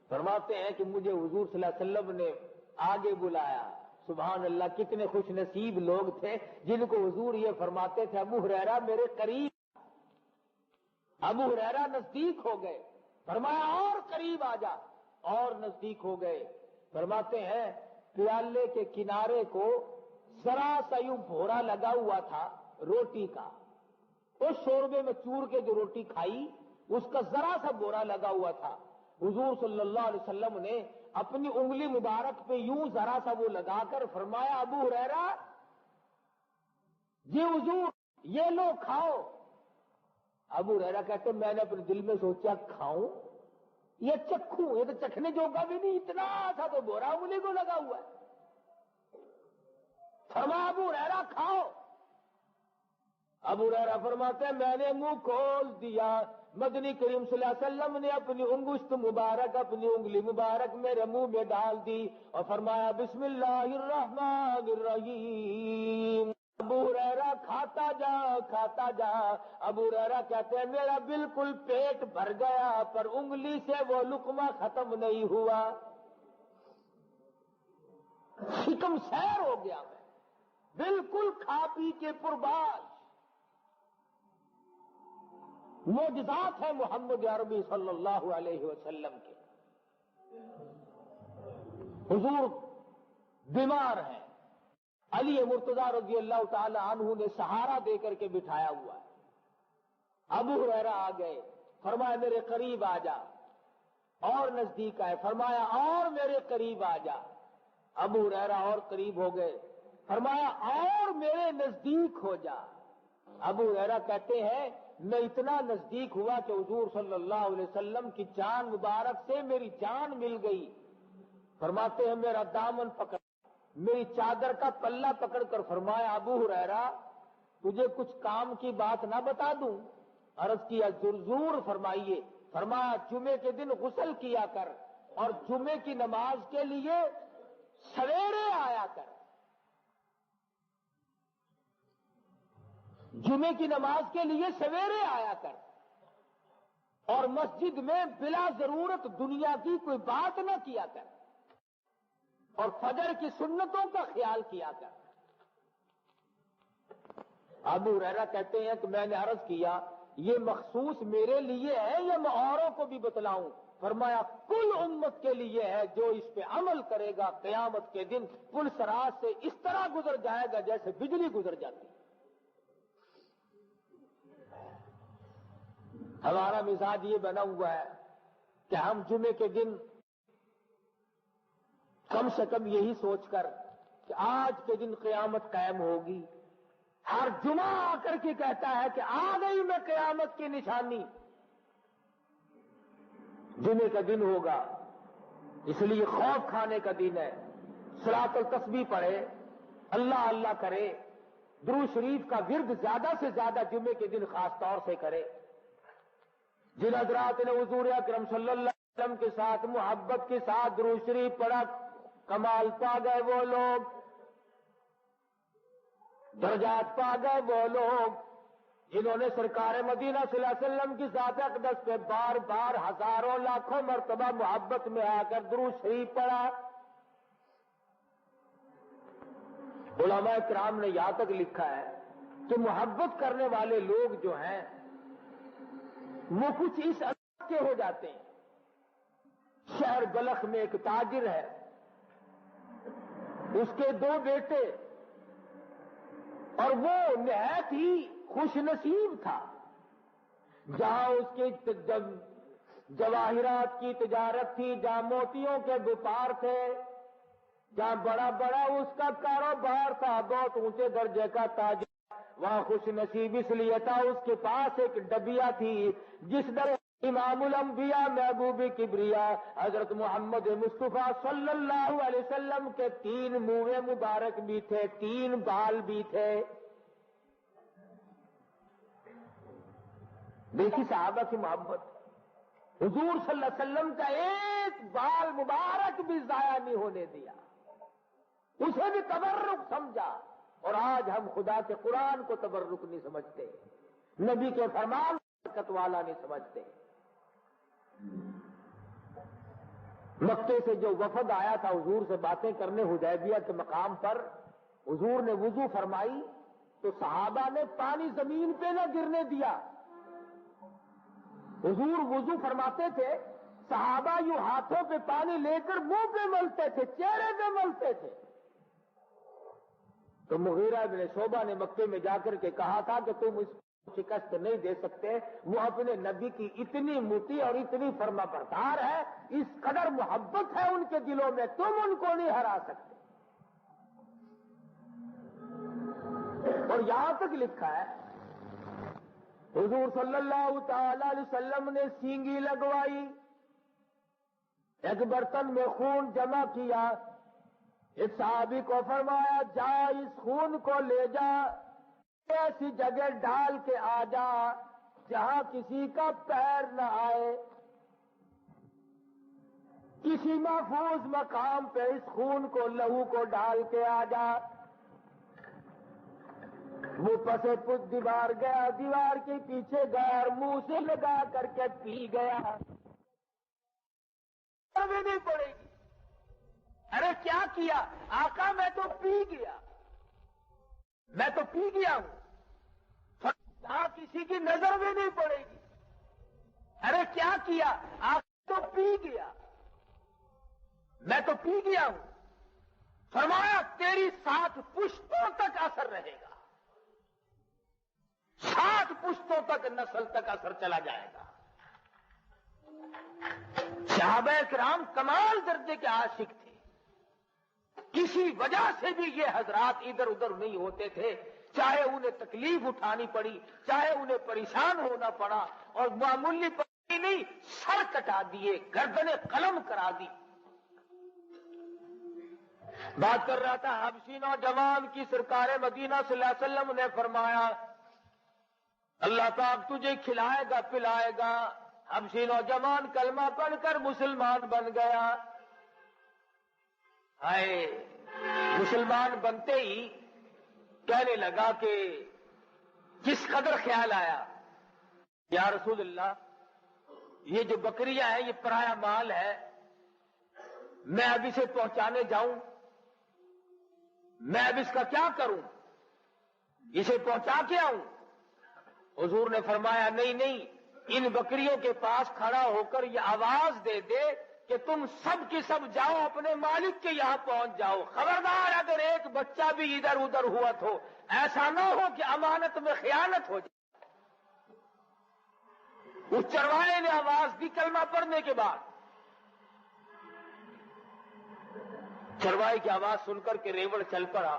فرماتے ہیں کہ مجھے حضور صلی اللہ علیہ وسلم نے آگے بلایا۔ سبحان اللہ، کتنے خوش نصیب لوگ تھے جن کو حضور یہ فرماتے تھے ابو ہریرہ میرے قریب۔ ابو ہریرہ نزدیک ہو گئے، فرمایا اور قریب آ جا، اور نزدیک ہو گئے۔ فرماتے ہیں پیالے کے کنارے کو ذرا سا یوں بھورا لگا ہوا تھا روٹی کا، اس شوربے میں چور کے جو روٹی کھائی اس کا ذرا سا بھورا لگا ہوا تھا۔ حضور صلی اللہ علیہ وسلم نے اپنی انگلی مبارک پہ یوں ذرا سا وہ لگا کر فرمایا ابو ہریرہ جی حضور یہ لو کھاؤ۔ ابو ہریرہ کہتے میں نے اپنے دل میں سوچا کھاؤں یہ چکھوں، یہ تو چکھنے جوگا بھی نہیں، اتنا تھا تو بورا انگلی کو لگا ہوا ہے۔ فرمایا ابو ہریرہ کھاؤ۔ ابو ہریرہ فرماتے ہیں میں نے منہ کھول دیا، مدنی کریم صلی اللہ علیہ وسلم نے اپنی انگشت مبارک، اپنی انگلی مبارک میرے منہ میں ڈال دی اور فرمایا بسم اللہ الرحمن الرحیم۔ ابو ہریرہ کھاتا جا کھاتا جا۔ ابو ہریرہ کہتے ہیں میرا بالکل پیٹ بھر گیا پر انگلی سے وہ لقمہ ختم نہیں ہوا، شکم سیر ہو گیا، میں بالکل کھا پی کے پرباش۔ معجزات ہیں محمد عربی صلی اللہ علیہ وسلم کے۔ حضور بیمار ہیں، علی مرتضیٰ رضی اللہ تعالی عنہ نے سہارا دے کر کے بٹھایا ہوا ہے۔ ابو ہریرہ آ گئے، فرمایا میرے قریب آ جا، اور نزدیک آئے، فرمایا اور میرے قریب آ جا۔ ابو ہریرہ اور قریب ہو گئے، فرمایا اور میرے نزدیک ہو جا۔ ابو ہریرہ کہتے ہیں میں اتنا نزدیک ہوا کہ حضور صلی اللہ علیہ وسلم کی جان مبارک سے میری جان مل گئی۔ فرماتے ہیں میرا دامن پکڑ، میری چادر کا پلہ پکڑ کر فرمایا ابو ہریرہ تجھے کچھ کام کی بات نہ بتا دوں؟ عرض کیا ضرور فرمائیے۔ فرمایا جمعے کے دن غسل کیا کر اور جمعے کی نماز کے لیے سویرے آیا کر، جمعے کی نماز کے لیے سویرے آیا کر، اور مسجد میں بلا ضرورت دنیا کی کوئی بات نہ کیا کر، اور فجر کی سنتوں کا خیال کیا کر۔ ابو ہریرہ کہتے ہیں کہ میں نے عرض کیا یہ مخصوص میرے لیے ہے یا میں اوروں کو بھی بتلاؤں؟ فرمایا کل امت کے لیے ہے، جو اس پہ عمل کرے گا قیامت کے دن پل صراط سے اس طرح گزر جائے گا جیسے بجلی گزر جاتی۔ ہمارا مزاج یہ بنا ہوا ہے کہ ہم جمعے کے دن کم سے کم یہی سوچ کر کہ آج کے دن قیامت قائم ہوگی، ہر جمعہ آ کر کے کہتا ہے کہ آ گئی میں قیامت کی نشانی، جمعے کا دن ہوگا، اس لیے خوف کھانے کا دن ہے۔ صلاۃ التسبیح پڑھے، اللہ اللہ کرے، درود شریف کا ورد زیادہ سے زیادہ جمعے کے دن خاص طور سے کرے۔ جن حضرات نے حضور اکرم صلی اللہ علیہ وسلم کے ساتھ محبت کے ساتھ درود شریف پڑھا کمال پا گئے وہ لوگ، درجات پا گئے وہ لوگ، جنہوں نے سرکار مدینہ صلی اللہ علیہ وسلم کی ذات اقدس پہ بار بار ہزاروں لاکھوں مرتبہ محبت میں آ کر درود شریف پڑھا. علماء کرام نے یہاں تک لکھا ہے کہ محبت کرنے والے لوگ جو ہیں وہ کچھ اس انداز کے ہو جاتے ہیں. شہر بلخ میں ایک تاجر ہے، اس کے 2 بیٹے، اور وہ نہایت ہی خوش نصیب تھا. جہاں اس کے جواہرات کی تجارت تھی، جہاں موتیوں کے وپار تھے، جہاں بڑا بڑا اس کا کاروبار تھا، بہت اونچے درجے کا تاجر، وہاں خوش نصیب اس لیے تھا اس کے پاس ایک ڈبیا تھی جس در امام الانبیاء محبوب کبریا حضرت محمد مصطفیٰ صلی اللہ علیہ وسلم کے 3 منہ مبارک بھی تھے، 3 بال بھی تھے. دیکھی صحابہ کی محبت. حضور صلی اللہ علیہ وسلم کا ایک بال مبارک بھی ضائع نہیں ہونے دیا، اسے بھی تبرک سمجھا. اور آج ہم خدا کے قرآن کو تبرک نہیں سمجھتے، نبی کے فرمان برکت والا نہیں سمجھتے. مکے سے جو وفد آیا تھا حضور سے باتیں کرنے حدیبیہ کے مقام پر، حضور نے وضو فرمائی تو صحابہ نے پانی زمین پہ نہ گرنے دیا. حضور وضو فرماتے تھے، صحابہ یوں ہاتھوں پہ پانی لے کر منہ پہ ملتے تھے، چہرے پہ ملتے تھے. تو مغیرہ بن شعبہ نے مکے میں جا کر کے کہا تھا کہ تم اس کو شکست نہیں دے سکتے، وہ اپنے نبی کی اتنی مطیع اور اتنی فرما بردار ہے، اس قدر محبت ہے ان کے دلوں میں، تم ان کو نہیں ہرا سکتے. اور یہاں تک لکھا ہے حضور صلی اللہ تعالی علیہ وسلم نے سینگی لگوائی، ایک برتن میں خون جمع کیا، ایک صحابی کو فرمایا جا اس خون کو لے جا، ایسی جگہ ڈال کے آ جا جہاں کسی کا پیر نہ آئے، کسی محفوظ مقام پہ اس خون کو لہو کو ڈال کے آ جا. وہ پسے پس دیوار گیا، دیوار کے پیچھے گیا اور منہ سے لگا کر کے پی گیا. ہمیں نہیں پڑے گی. ارے کیا کیا آقا؟ میں تو پی گیا، میں تو پی گیا ہوں. یہاں کسی کی نظر میں نہیں پڑے گی. ارے کیا کیا آقا؟ تو پی گیا، میں تو پی گیا ہوں. فرمایا تیری 7 پشتوں تک اثر رہے گا، 7 پشتوں تک نسل تک اثر چلا جائے گا. صحابہ کرام کمال درجے کے عاشق تھے، کسی وجہ سے بھی یہ حضرات ادھر ادھر نہیں ہوتے تھے، چاہے انہیں تکلیف اٹھانی پڑی، چاہے انہیں پریشان ہونا پڑا، اور معمولی پڑی نہیں، سر کٹا دیے، گردنیں قلم کرا دی. بات کر رہا تھا حبشی نوجوان کی، سرکار مدینہ صلی اللہ علیہ وسلم نے فرمایا اللہ پاک تجھے کھلائے گا پلائے گا. حبشی نوجوان کلمہ پڑھ کر مسلمان بن گیا. ہائے مسلمان بنتے ہی کہنے لگا کہ کس قدر خیال آیا، یا رسول اللہ یہ جو بکریاں ہیں یہ پرایا مال ہے، میں اب اسے پہنچانے جاؤں، میں اب اس کا کیا کروں، اسے پہنچا کے آؤں؟ حضور نے فرمایا نہیں نہیں، ان بکریوں کے پاس کھڑا ہو کر یہ آواز دے دے کہ تم سب کی سب جاؤ اپنے مالک کے یہاں پہنچ جاؤ. خبردار اگر ایک بچہ بھی ادھر ادھر ہوا تو ایسا نہ ہو کہ امانت میں خیانت ہو جائے. اس چروائے نے آواز دی کلمہ پڑھنے کے بعد. چروائے کی آواز سن کر کے ریوڑ چل پڑا،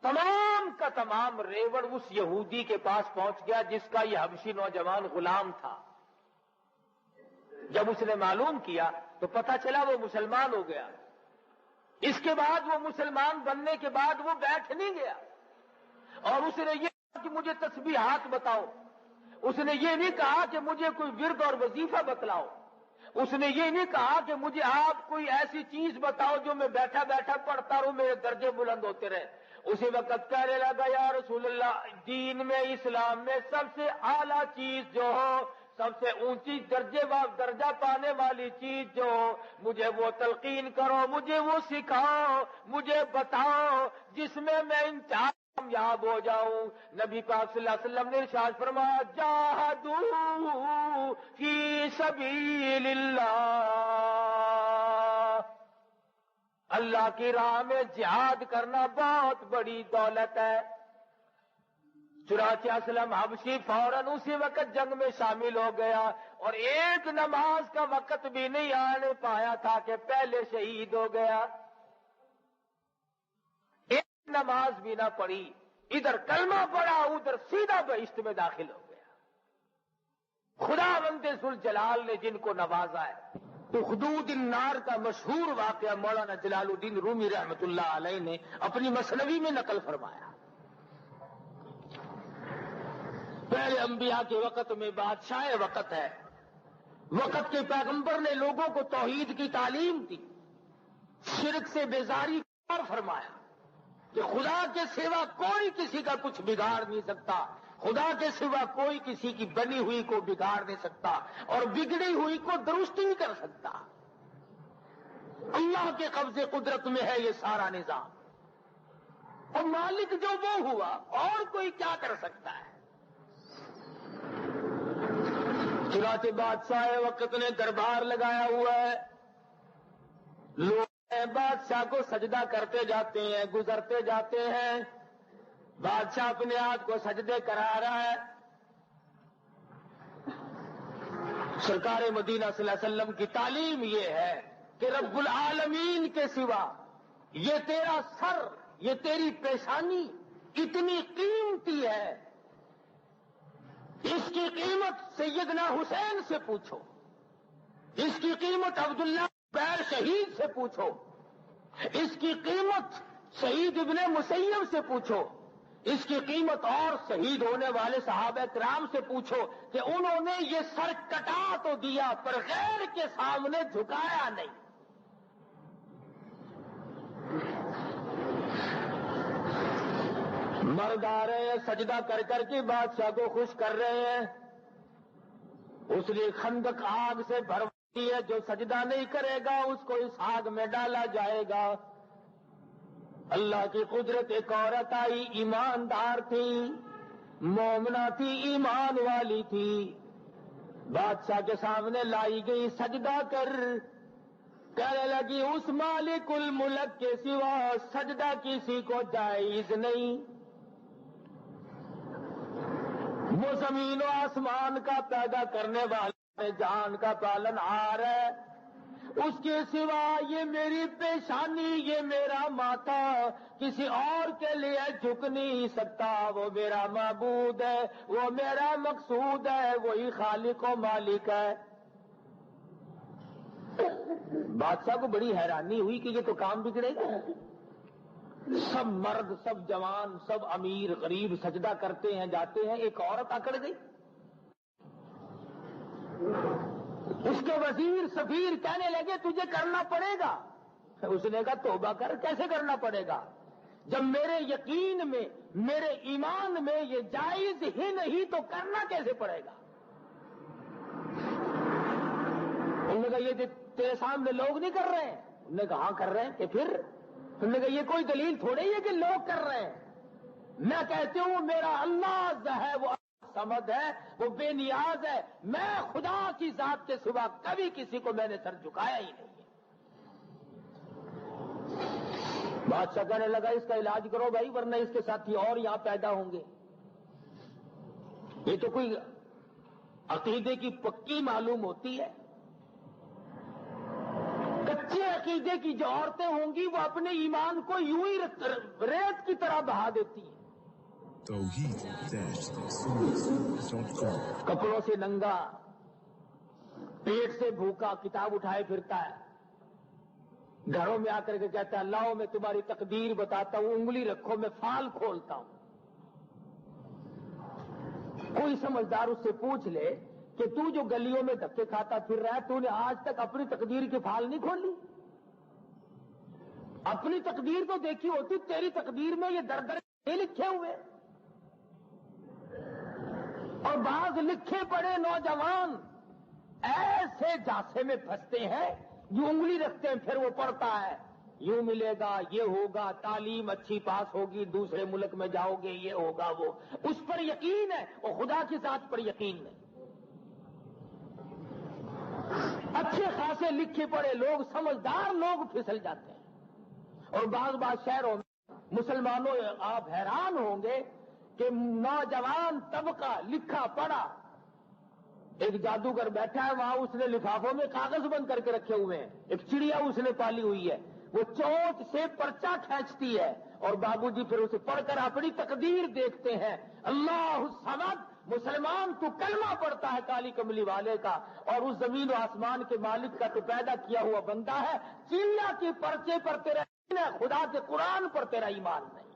تمام کا تمام ریوڑ اس یہودی کے پاس پہنچ گیا جس کا یہ حبشی نوجوان غلام تھا. جب اس نے معلوم کیا تو پتہ چلا وہ مسلمان ہو گیا. اس کے بعد وہ مسلمان بننے کے بعد وہ بیٹھ نہیں گیا، اور اس نے یہ کہا کہ مجھے تسبیحات بتاؤ، اس نے یہ نہیں کہا کہ مجھے کوئی ورد اور وظیفہ بتلاؤ، اس نے یہ نہیں کہا کہ مجھے آپ کوئی ایسی چیز بتاؤ جو میں بیٹھا بیٹھا پڑھتا رہوں میرے درجے بلند ہوتے رہے. اسی وقت کہنے لگا یا رسول اللہ، دین میں اسلام میں سب سے اعلیٰ چیز جو ہو، سب سے اونچی درجہ پانے والی چیز جو ہو، مجھے وہ تلقین کرو، مجھے وہ سکھاؤ، مجھے بتاؤ جس میں میں انتہائی کامیاب ہو جاؤں۔ نبی پاک صلی اللہ علیہ وسلم نے ارشاد فرمایا جاہدوا فی سبیل اللہ، اللہ کی راہ میں جہاد کرنا بہت بڑی دولت ہے۔ چنانچہ اسلم حبشی فوراً اسی وقت جنگ میں شامل ہو گیا، اور ایک نماز کا وقت بھی نہیں آنے پایا تھا کہ پہلے شہید ہو گیا، ایک نماز بھی نہ پڑھی، ادھر کلمہ پڑھا ادھر سیدھا بہشت میں داخل ہو گیا۔ خدا بند ذوالجلال نے جن کو نوازا ہے۔ تو حدود النار کا مشہور واقعہ مولانا جلال الدین رومی رحمت اللہ علیہ نے اپنی مثنوی میں نقل فرمایا۔ پہلے انبیاء کے وقت میں بادشاہ وقت ہے، وقت کے پیغمبر نے لوگوں کو توحید کی تعلیم دی، شرک سے بیزاری اور فرمایا کہ خدا کے سوا کوئی کسی کا کچھ بگاڑ نہیں سکتا، خدا کے سوا کوئی کسی کی بنی ہوئی کو بگاڑ نہیں سکتا، اور بگڑی ہوئی کو درست نہیں کر سکتا۔ اللہ کے قبضے قدرت میں ہے یہ سارا نظام، اور مالک جو وہ ہوا، اور کوئی کیا کر سکتا ہے۔ چنانچہ بادشاہ وقت نے دربار لگایا ہوا ہے، لوگ بادشاہ کو سجدہ کرتے جاتے ہیں، گزرتے جاتے ہیں، بادشاہ اپنے آپ کو سجدے کرا رہا ہے۔ سرکار مدینہ صلی اللہ علیہ وسلم کی تعلیم یہ ہے کہ رب العالمین کے سوا یہ تیرا سر، یہ تیری پیشانی اتنی قیمتی ہے، اس کی قیمت سیدنا حسین سے پوچھو، اس کی قیمت عبداللہ بیر شہید سے پوچھو، اس کی قیمت شہید ابن مسیب سے پوچھو، اس کی قیمت اور شہید ہونے والے صحابہ کرام سے پوچھو کہ انہوں نے یہ سر کٹا تو دیا پر غیر کے سامنے جھکایا نہیں۔ مرد آ رہے ہیں سجدہ کر کر کے بادشاہ کو خوش کر رہے ہیں، اس نے خندق آگ سے بھروائی ہے، جو سجدہ نہیں کرے گا اس کو اس آگ میں ڈالا جائے گا۔ اللہ کی قدرت، ایک عورت آئی، ایماندار تھی، مومنہ تھی، ایمان والی تھی، بادشاہ کے سامنے لائی گئی، سجدہ کر، کہنے لگی اس مالک الملک کے سوا سجدہ کسی کو جائز نہیں، وہ زمین و آسمان کا پیدا کرنے والے، جان کا پالن ہار ہے، اس کے سوا یہ میری پیشانی، یہ میرا ماتھا کسی اور کے لیے جھک نہیں سکتا، وہ میرا معبود ہے، وہ میرا مقصود ہے، وہی خالق و مالک ہے۔ بادشاہ کو بڑی حیرانی ہوئی کہ یہ تو کام بگڑے گا، سب مرد، سب جوان، سب امیر غریب سجدہ کرتے ہیں جاتے ہیں، ایک عورت اکڑ گئی۔ اس کے وزیر سفیر کہنے لگے تجھے کرنا پڑے گا، اس نے کہا توبہ کر، کیسے کرنا پڑے گا جب میرے یقین میں، میرے ایمان میں یہ جائز ہی نہیں تو کرنا کیسے پڑے گا؟ انہوں نے کہا یہ تیرے سامنے لوگ نہیں کر رہے ہیں، انہوں نے کہا ہاں کر رہے ہیں، کہ پھر؟ انہوں نے کہا یہ کوئی دلیل تھوڑی ہے کہ لوگ کر رہے ہیں، میں کہتی ہوں میرا اللہ ہے، وہ سمد ہے، وہ بے نیاز ہے، میں خدا کی ذات کے سوا کبھی کسی کو میں نے سر جھکایا ہی نہیں ہے۔ بادشاہ کہنے لگا اس کا علاج کرو بھائی، ورنہ اس کے ساتھی اور یہاں پیدا ہوں گے۔ یہ تو کوئی عقیدے کی پکی معلوم ہوتی ہے، کچے عقیدے کی جو عورتیں ہوں گی وہ اپنے ایمان کو یوں ہی ریت کی طرح بہا دیتی ہیں۔ توحید-sunnah.com کپڑوں سے ننگا، پیٹ سے بھوکا، کتاب اٹھائے پھرتا ہے، گھروں میں آ کر کے کہتا ہے لاؤ میں تمہاری تقدیر بتاتا ہوں، انگلی رکھو میں فال کھولتا ہوں۔ کوئی سمجھدار اس سے پوچھ لے کہ تو جو گلیوں میں دھکے کھاتا پھر رہا ہے، تو نے آج تک اپنی تقدیر کی فال نہیں کھولی؟ اپنی تقدیر تو دیکھی ہوتی، تیری تقدیر میں یہ در در لکھے ہوئے، اور بعض لکھے پڑے نوجوان ایسے جاسے میں پھنستے ہیں، جو انگلی رکھتے ہیں پھر وہ پڑھتا ہے، یوں ملے گا، یہ ہوگا، تعلیم اچھی پاس ہوگی، دوسرے ملک میں جاؤ گے، یہ ہوگا، وہ اس پر یقین ہے اور خدا کی ذات پر یقین نہیں۔ اچھے خاصے لکھے پڑے لوگ، سمجھدار لوگ پھسل جاتے ہیں۔ اور بعض شہروں میں مسلمانوں آپ حیران ہوں گے کہ نوجوان طبقہ لکھا پڑھا، ایک جادوگر بیٹھا ہے وہاں، اس نے لفافوں میں کاغذ بند کر کے رکھے ہوئے ہیں، ایک چڑیا اس نے پالی ہوئی ہے، وہ چونچ سے پرچہ کھینچتی ہے اور بابو جی پھر اسے پڑھ کر اپنی تقدیر دیکھتے ہیں۔ اللہ الصمد، مسلمان تو کلمہ پڑھتا ہے کالی کملی والے کا، اور اس زمین و آسمان کے مالک کا تو پیدا کیا ہوا بندہ ہے، چڑیا کے پرچے پر تیرا ایمان ہے، خدا کے قرآن پر تیرا ایمان نہیں۔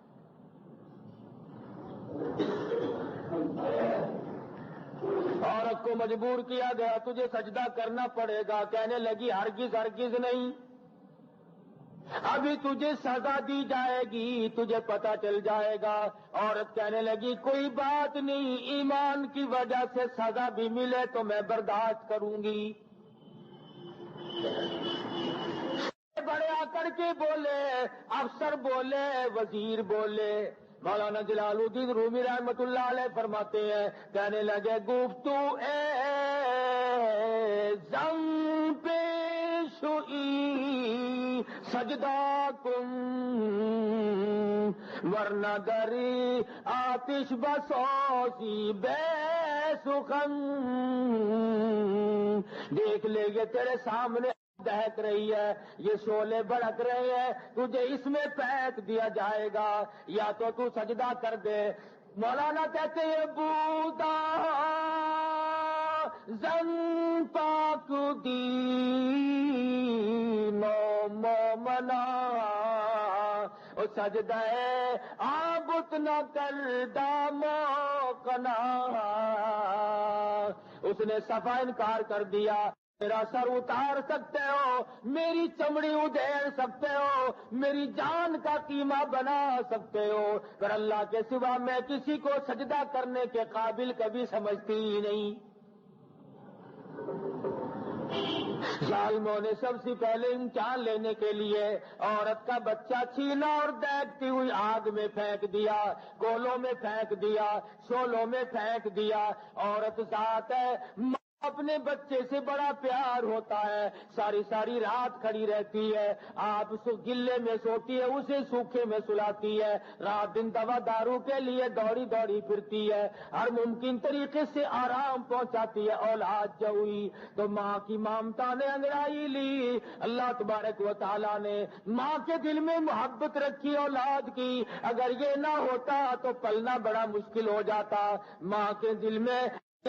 عورت کو مجبور کیا گیا، تجھے سجدہ کرنا پڑے گا، کہنے لگی ہرگز ہرگز نہیں، ابھی تجھے سزا دی جائے گی، تجھے پتا چل جائے گا۔ عورت کہنے لگی کوئی بات نہیں، ایمان کی وجہ سے سزا بھی ملے تو میں برداشت کروں گی۔ بڑے آکڑ کے بولے، افسر بولے، وزیر بولے۔ مولانا جلال الدین رومی رحمت اللہ علیہ فرماتے ہیں، کہنے لگے گفتو اے زن پیشوئی سجدہ کن، ورنہ گری آتش بسوسی بے سخن۔ دیکھ لے گے تیرے سامنے دہک رہی ہے، یہ شعلے بھڑک رہے ہیں، تجھے اس میں پھینک دیا جائے گا، یا تو سجدہ کر دے۔ مولانا کہتے ہیں بودا زن پاک دینو مومنا، او سجدہ عابد نہ کر دامو کنا۔ اس نے صفا انکار کر دیا، میرا سر اتار سکتے ہو، میری چمڑی ادھیڑ سکتے ہو، میری جان کا قیمہ بنا سکتے ہو، پر اللہ کے سوا میں کسی کو سجدہ کرنے کے قابل کبھی سمجھتی ہی نہیں۔ ظالموں نے سب سے پہلے امتحان لینے کے لیے عورت کا بچہ چھینا اور دیکھتی ہوئی آگ میں پھینک دیا، کولوں میں پھینک دیا، شولوں میں پھینک دیا۔ عورت ذات ہے، اپنے بچے سے بڑا پیار ہوتا ہے، ساری ساری رات کھڑی رہتی ہے، آپ گلے میں سوتی ہے، اسے سوکھے میں سلاتی ہے، رات دن دوا دارو کے لیے دوڑی دوڑی پھرتی ہے، ہر ممکن طریقے سے آرام پہنچاتی ہے۔ اولاد جو ہوئی تو ماں کی ممتا نے انگڑائی لی، اللہ تبارک و تعالیٰ نے ماں کے دل میں محبت رکھی اولاد کی، اگر یہ نہ ہوتا تو پلنا بڑا مشکل ہو جاتا۔ ماں کے دل میں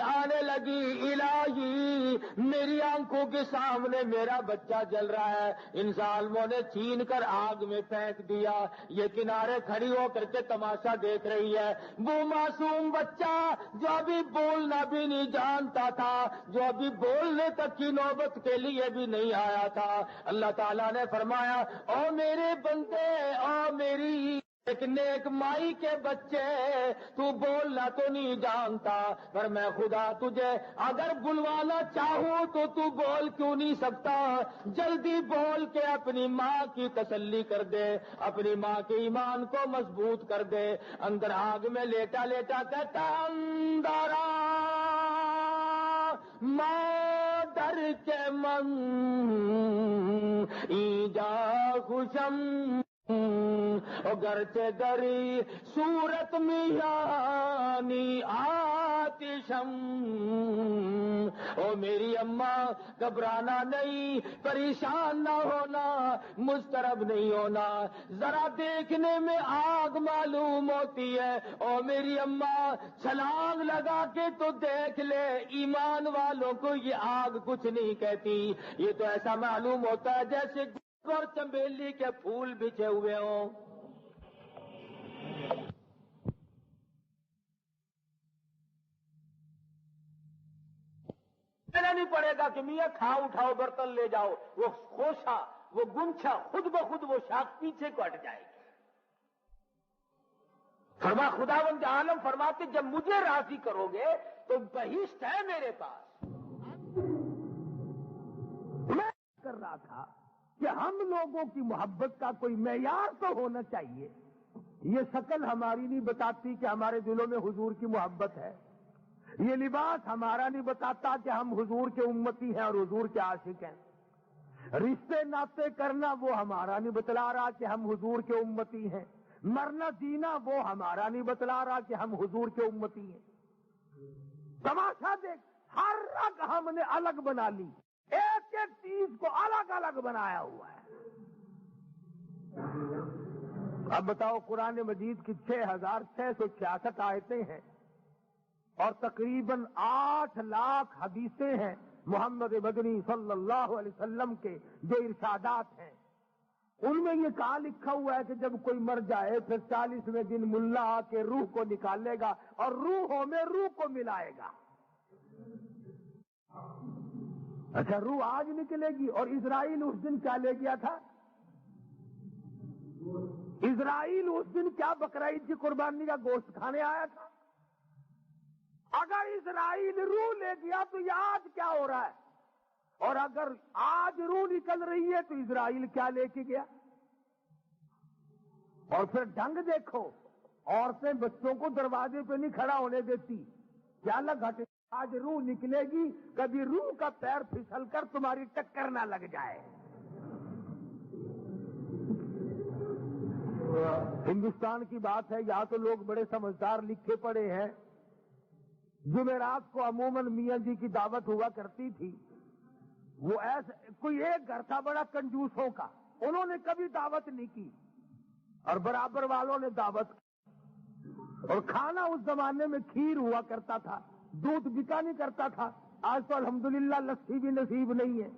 آنے لگی، الہی میری آنکھوں کے سامنے میرا بچہ جل رہا ہے، ان ظالموں نے چھین کر آگ میں پھینک دیا، یہ کنارے کھڑی ہو کر کے تماشا دیکھ رہی ہے۔ وہ معصوم بچہ جو ابھی بولنا بھی نہیں جانتا تھا، جو ابھی بولنے تک کی نوبت کے لیے بھی نہیں آیا تھا، اللہ تعالیٰ نے فرمایا او میرے بندے، او میری ایک نیک مائی کے بچے، تو بولنا تو نہیں جانتا، پر میں خدا تجھے اگر بلوانا چاہوں تو بول کیوں نہیں سکتا؟ جلدی بول کے اپنی ماں کی تسلی کر دے، اپنی ماں کے ایمان کو مضبوط کر دے۔ اندر آگ میں لیٹا لیٹا کہتا اندرا مادر کے من ایجا خوشم، گرچہ دری صورت میانی آتشم۔ او میری اماں گھبرانا نہیں، پریشان نہ ہونا، مضطرب نہیں ہونا، ذرا دیکھنے میں آگ معلوم ہوتی ہے، او میری اماں چھلانگ لگا کے تو دیکھ لے، ایمان والوں کو یہ آگ کچھ نہیں کہتی، یہ تو ایسا معلوم ہوتا ہے جیسے اور چنبیلی کے پھول بچھے ہوئے ہوں۔ کہنا نہیں پڑے گا کہ میاں کھاؤ اٹھاؤ برتن لے جاؤ، وہ خوشا وہ گمچھا خود بخود وہ شاخ پیچھے کو ہٹ جائے گی. فرما خداوند عالم فرماتے جب مجھے راضی کرو گے تو بہشت ہے میرے پاس. میں کر رہا تھا کہ ہم لوگوں کی محبت کا کوئی معیار تو ہونا چاہیے. یہ شکل ہماری نہیں بتاتی کہ ہمارے دلوں میں حضور کی محبت ہے. یہ لباس ہمارا نہیں بتاتا کہ ہم حضور کے امتی ہیں اور حضور کے عاشق ہیں. رشتے ناطے کرنا وہ ہمارا نہیں بتلا رہا کہ ہم حضور کے امتی ہیں. مرنا جینا وہ ہمارا نہیں بتلا رہا کہ ہم حضور کے امتی ہیں. تماشا دیکھ، ہر رگ ہم نے الگ بنا لی، ایک ایک چیز کو الگ الگ بنایا ہوا ہے. اب بتاؤ، قرآن مجید کی 6666 آیتیں ہیں اور تقریباً 8 لاکھ حدیثیں ہیں محمد مدنی صلی اللہ علیہ وسلم کے جو ارشادات ہیں. ان میں یہ کہا لکھا ہوا ہے کہ جب کوئی مر جائے پھر 40ویں دن ملا آ کے روح کو نکالے گا اور روحوں میں روح کو ملائے گا. اچھا، روح آج نکلے گی. اور اسرائیل اس دن کیا لے گیا تھا؟ اسرائیل اس دن کیا بقرعید کی قربانی کا گوشت کھانے آیا تھا؟ اگر اسرائیل روح لے گیا تو یہ آج کیا ہو رہا ہے؟ اور اگر آج روح نکل رہی ہے تو اسرائیل کیا لے کے گیا؟ اور پھر ڈھنگ دیکھو، عورتیں بچوں کو دروازے پہ نہیں کھڑا ہونے دیتی. کیا لگا کہ آج روح نکلے گی، کبھی روح کا پیر پھسل کر تمہاری ٹکر نہ لگ جائے. ہندوستان کی بات ہے، یہاں تو لوگ بڑے سمجھدار لکھے پڑے ہیں. جمعرات کو عموماً میاں جی کی دعوت ہوا کرتی تھی. وہ ایسے کوئی ایک گھر تھا بڑا کنجوسوں کا، انہوں نے کبھی دعوت نہیں کی اور برابر والوں نے دعوت کی. اور کھانا اس زمانے میں کھیر ہوا کرتا تھا، دودھ بکا نہیں کرتا تھا. آج تو الحمدللہ لسی بھی نصیب نہیں ہے.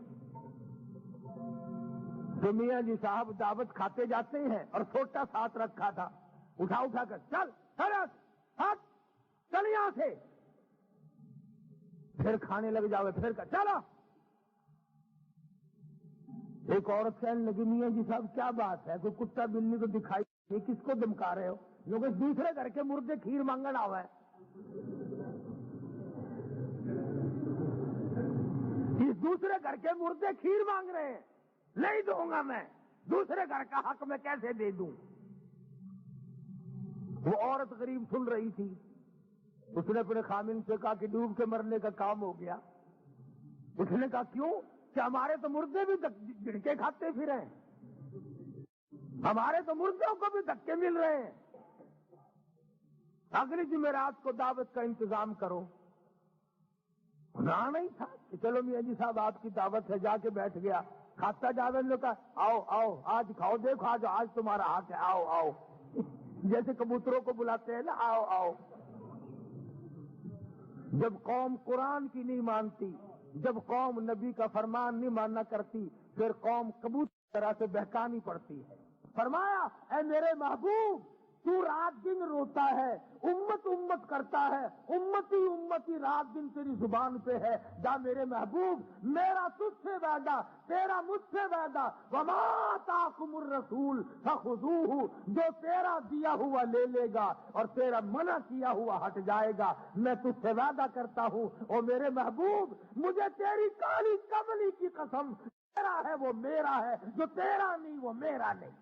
تو میاں جی صاحب دعوت کھاتے جاتے ہیں اور چھوٹا ساتھ رکھا تھا، اٹھا اٹھا کر چل ہٹ چل یہاں سے، پھر کھانے لگ جاؤ، پھر کر چلو. ایک عورت کہنے لگی میاں جی صاحب کیا بات ہے، کوئی کتا بلی کو دکھائی نہیں، کس کو دمکا رہے ہو؟ لوگ اس دوسرے گھر کے مردے کھیر مانگن آوا ہے. اس دوسرے گھر کے مردے کھیر مانگ رہے ہیں، نہیں دوں گا میں، دوسرے گھر کا حق میں کیسے دے دوں؟ وہ عورت غریب سن رہی تھی. اس نے اپنے خامن سے کہا کہ ڈوب کے مرنے کا کام ہو گیا. اس نے کہا کیوں؟ کہ ہمارے تو مردے بھی جھڑکے کھاتے پھر ہیں، ہمارے تو مردوں کو بھی دھکے مل رہے ہیں. اگلی جمعرات کو دعوت کا انتظام کرو. نہ نہیں تھا کہ چلو میاں جی صاحب آپ کی دعوت ہے، جا کے بیٹھ گیا. کھاتا جاوید نے کہا آؤ آؤ آج کھاؤ، دیکھو آج تمہارا حق ہے، آؤ آؤ، جیسے کبوتروں کو بلاتے ہیں نا، آؤ آؤ. جب قوم قرآن کی نہیں مانتی، جب قوم نبی کا فرمان نہیں ماننا کرتی، پھر قوم کبوتر طرح سے بہکانی پڑتی ہے. فرمایا اے میرے محبوب، تو رات دن روتا ہے، امت امت کرتا ہے، امتی امتی رات دن تیری زبان پہ ہے. جا میرے محبوب، میرا تجھ سے وعدہ، تیرا مجھ سے وعدہ، وما آتاکم الرسول فخذوہ، جو تیرا دیا ہوا لے لے گا اور تیرا منع کیا ہوا ہٹ جائے گا. میں تجھ سے وعدہ کرتا ہوں اور میرے محبوب، مجھے تیری کالی کملی کی قسم، تیرا ہے وہ میرا ہے، جو تیرا نہیں وہ میرا نہیں.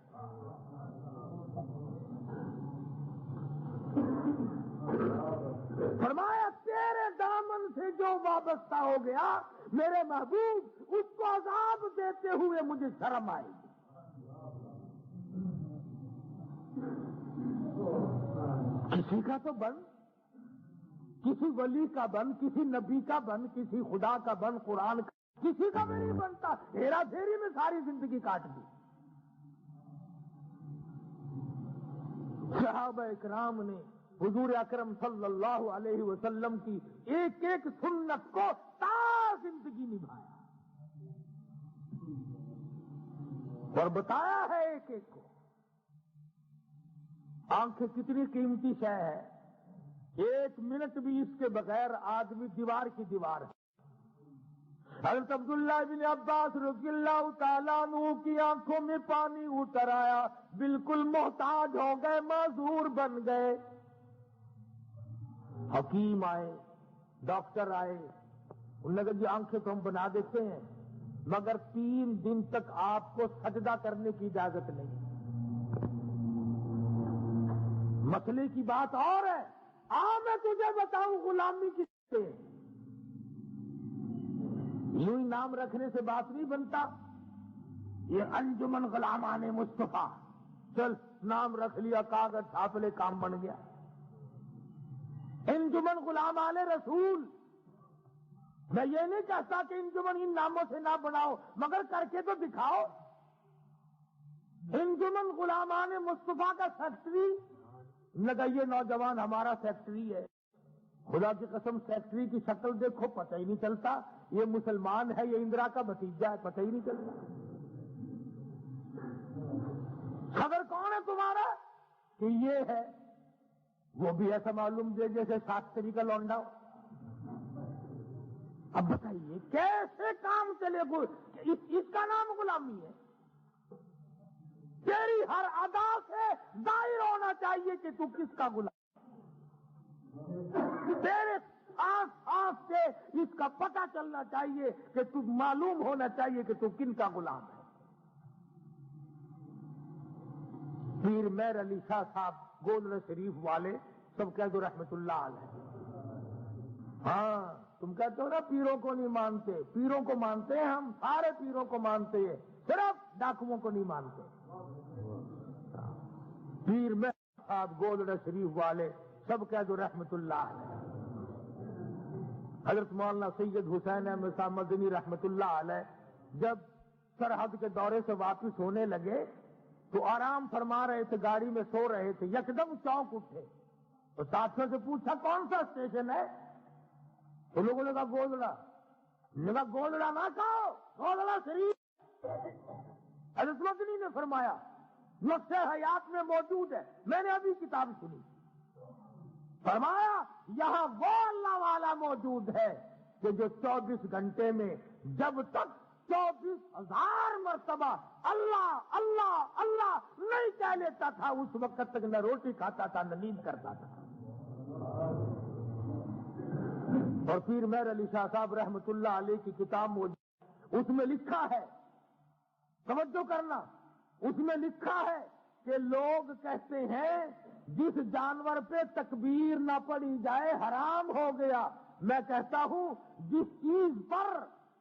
فرمایا تیرے دامن سے جو وابستہ ہو گیا میرے محبوب، اس کو عذاب دیتے ہوئے مجھے شرم آئی. کسی کا تو بن، کسی ولی کا بن، کسی نبی کا بن، کسی خدا کا بن، قرآن کا، کسی کا بھی نہیں بنتا. ہیرا پھیری میں ساری زندگی کاٹ دی. صحابہ اکرام نے حضور اکرم صلی اللہ علیہ وسلم کی ایک ایک سنت کو تا زندگی نبھایا اور بتایا ہے ایک ایک کو. آنکھیں کتنی قیمتی شے ہے، 1 منٹ بھی اس کے بغیر آدمی دیوار کی دیوار ہے. حضرت عبداللہ بن عباس رضی اللہ تعالیٰ عنہ کی آنکھوں میں پانی اتر آیا، بالکل محتاج ہو گئے، معذور بن گئے۔ حکیم آئے، ڈاکٹر آئے، انہوں نے کہا جی آنکھیں تو ہم بنا دیتے ہیں مگر 3 دن تک آپ کو سجدہ کرنے کی اجازت نہیں۔ مسئلے کی بات اور ہے، میں تجھے بتاؤں غلامی کس سے، یوں ہی نام رکھنے سے بات نہیں بنتا۔ یہ انجمن غلامان مصطفیٰ، چل نام رکھ لیا، کاغذ چھاپ لے، کام بن گیا۔ انجمن غلامان رسول، میں یہ نہیں کہتا کہ انجمن ان ناموں سے نہ بناؤ، مگر کر کے تو دکھاؤ۔ انجمن غلامان مصطفیٰ کا سیکٹری لگا، یہ نوجوان ہمارا سیکٹری ہے، خدا کی قسم سیکٹری کی شکل دیکھو پتہ ہی نہیں چلتا یہ مسلمان ہے، یہ اندرا کا بھتیجا ہے، پتہ ہی نہیں چلتا۔ خبر کون ہے تمہارا کہ یہ ہے، وہ بھی ایسا معلوم دے جیسے شاستری کا لونڈا۔ اب بتائیے کیسے کام چلے گا؟ اس کا نام غلامی ہے؟ تیری ہر ادا سے ظاہر ہونا چاہیے کہ تو کس کا غلام، تیرے آس سے اس کا پتہ چلنا چاہیے کہ تو معلوم ہونا چاہیے کہ تو کن کا غلام ہے۔ پیر مہر علی شاہ صاحب گولڑا شریف والے سب کہہ دو رحمت اللہ علیہ۔ ہاں تم کہتے ہو نا پیروں کو نہیں مانتے، پیروں کو مانتے ہیں ہم، سارے پیروں کو مانتے ہیں، صرف ڈاکوؤں کو نہیں مانتے۔ پیر مہر صاحب گولڑا شریف والے سب کہہ دو رحمت اللہ علیہ۔ حضرت مولانا سید حسین احمد صاحب مدنی رحمت اللہ علیہ جب سرحد کے دورے سے واپس ہونے لگے تو آرام فرما رہے تھے، گاڑی میں سو رہے تھے، یکدم چونک اٹھے تو ساتھیوں سے پوچھا کون سا اسٹیشن ہے؟ تو لوگوں نے کہا گولڑا۔ نے کہا گولڑا نہ کہو، گولڑا شریف۔ حضرت مدنی نے فرمایا نقشہ حیات میں موجود ہے، میں نے ابھی کتاب سنی، فرمایا یہاں وہ اللہ والا موجود ہے کہ جو 24 گھنٹے میں جب تک 24,000 مرتبہ اللہ اللہ اللہ نہیں کہہ لیتا تھا اس وقت تک نہ روٹی کھاتا تھا نہ نیند کرتا تھا۔ اور پیر مہر علی شاہ صاحب رحمت اللہ علیہ کی کتاب موجود، اس میں لکھا ہے، توجہ کرنا، اس میں لکھا ہے کہ لوگ کہتے ہیں جس جانور پہ تکبیر نہ پڑی جائے حرام ہو گیا، میں کہتا ہوں جس چیز پر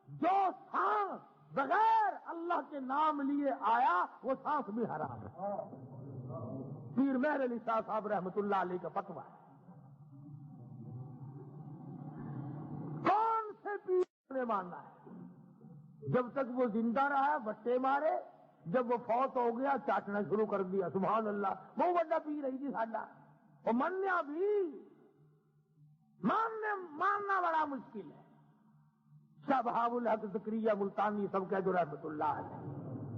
جو سانس بغیر اللہ کے نام لیے آیا وہ سانس بھی حرام ہے۔ پیر مہر علی شاہ صاحب رحمت اللہ علیہ کا فتویٰ ہے۔ کون سے پیر نے ماننا ہے؟ جب تک وہ زندہ رہا بٹے مارے، جب وہ فوت ہو گیا چاٹنا شروع کر دیا، سبحان اللہ، وہ بڑا پیر ہے جی ساڈا، وہ منیا بھی، ماننا بڑا مشکل ہے۔ شاہ بہاء الحق زکریا ملتانی سب کہہ دو رحمت اللہ علیہ،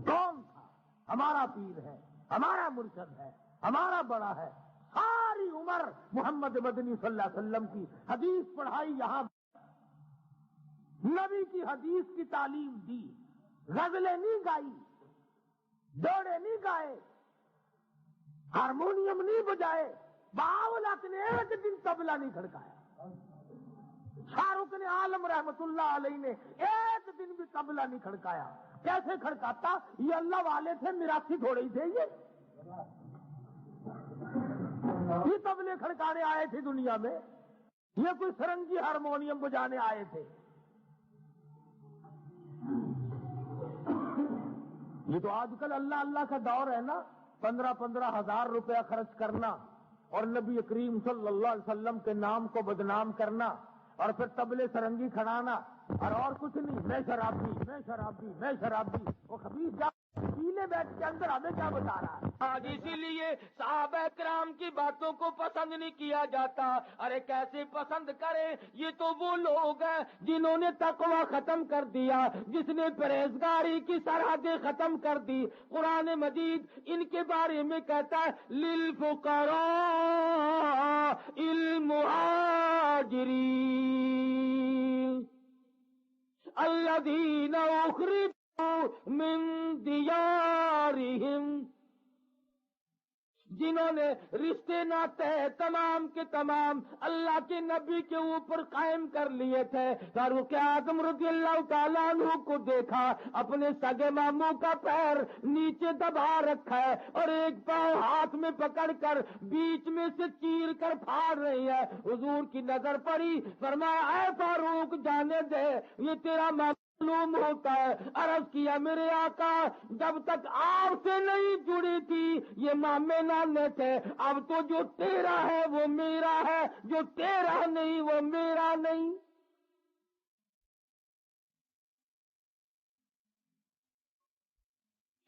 کون تھا؟ ہمارا پیر ہے، ہمارا مرشد ہے، ہمارا بڑا ہے، ساری عمر محمد مدنی صلی اللہ علیہ وسلم کی حدیث پڑھائی، یہاں نبی کی حدیث کی تعلیم دی، غزلیں نہیں گائی، جوڑے نہیں گائے، ہارمونیم نہیں بجائے، بہاء الحق نے ایک دن طبلہ نہیں کھڑکایا، شاہ رخ نے عالم رحمت اللہ علیہ نے ایک دن بھی طبلہ نہیں کھڑکایا۔ کیسے کھڑکاتا؟ یہ اللہ والے تھے، میراثی تھوڑے ہی تھے، یہ طبلے کھڑکانے آئے تھے دنیا میں، یہ کوئی سرنگی ہارمونیم بجانے آئے تھے؟ یہ تو آج کل اللہ اللہ کا دور ہے نا، 15 ہزار روپیہ خرچ کرنا اور نبی کریم صلی اللہ علیہ وسلم کے نام کو بدنام کرنا اور پھر طبلے سرنگی کھڑانا اور کچھ نہیں، میں شرابی، میں شرابی، میں شرابی، وہ خبیث جا پیلے بیٹھ کے اندر ہمیں کیا بتا رہا ہے؟ آج اسی لیے صحابہ کرام کی باتوں کو پسند نہیں کیا جاتا۔ ارے کیسے پسند کرے؟ یہ تو وہ لوگ ہیں جنہوں نے تقوی ختم کر دیا، جس نے پرہیزگاری کی سرحدیں ختم کر دی۔ قرآن مجید ان کے بارے میں کہتا ہے للفقراء المہاجرین، اللہ الذین اخرجوا من دیارہم، جنہوں نے رشتے ناتے تمام کے تمام اللہ کے نبی کے اوپر قائم کر لیے تھے، فاروق اعظم رضی اللہ تعالیٰ عنہ کو دیکھا اپنے سگے ماموں کا پیر نیچے دبا رکھا ہے اور ایک پاؤں ہاتھ میں پکڑ کر بیچ میں سے چیر کر پھاڑ رہی ہے۔ حضور کی نظر پڑی، فرمایا اے فاروق جانے دے، یہ تیرا معلوم ہوتا ہے۔ عرض کیا میرے آقا جب تک آپ سے نہیں جڑی تھی یہ مامے نانے تھے، اب تو جو تیرا ہے وہ میرا ہے، جو تیرا نہیں وہ میرا نہیں۔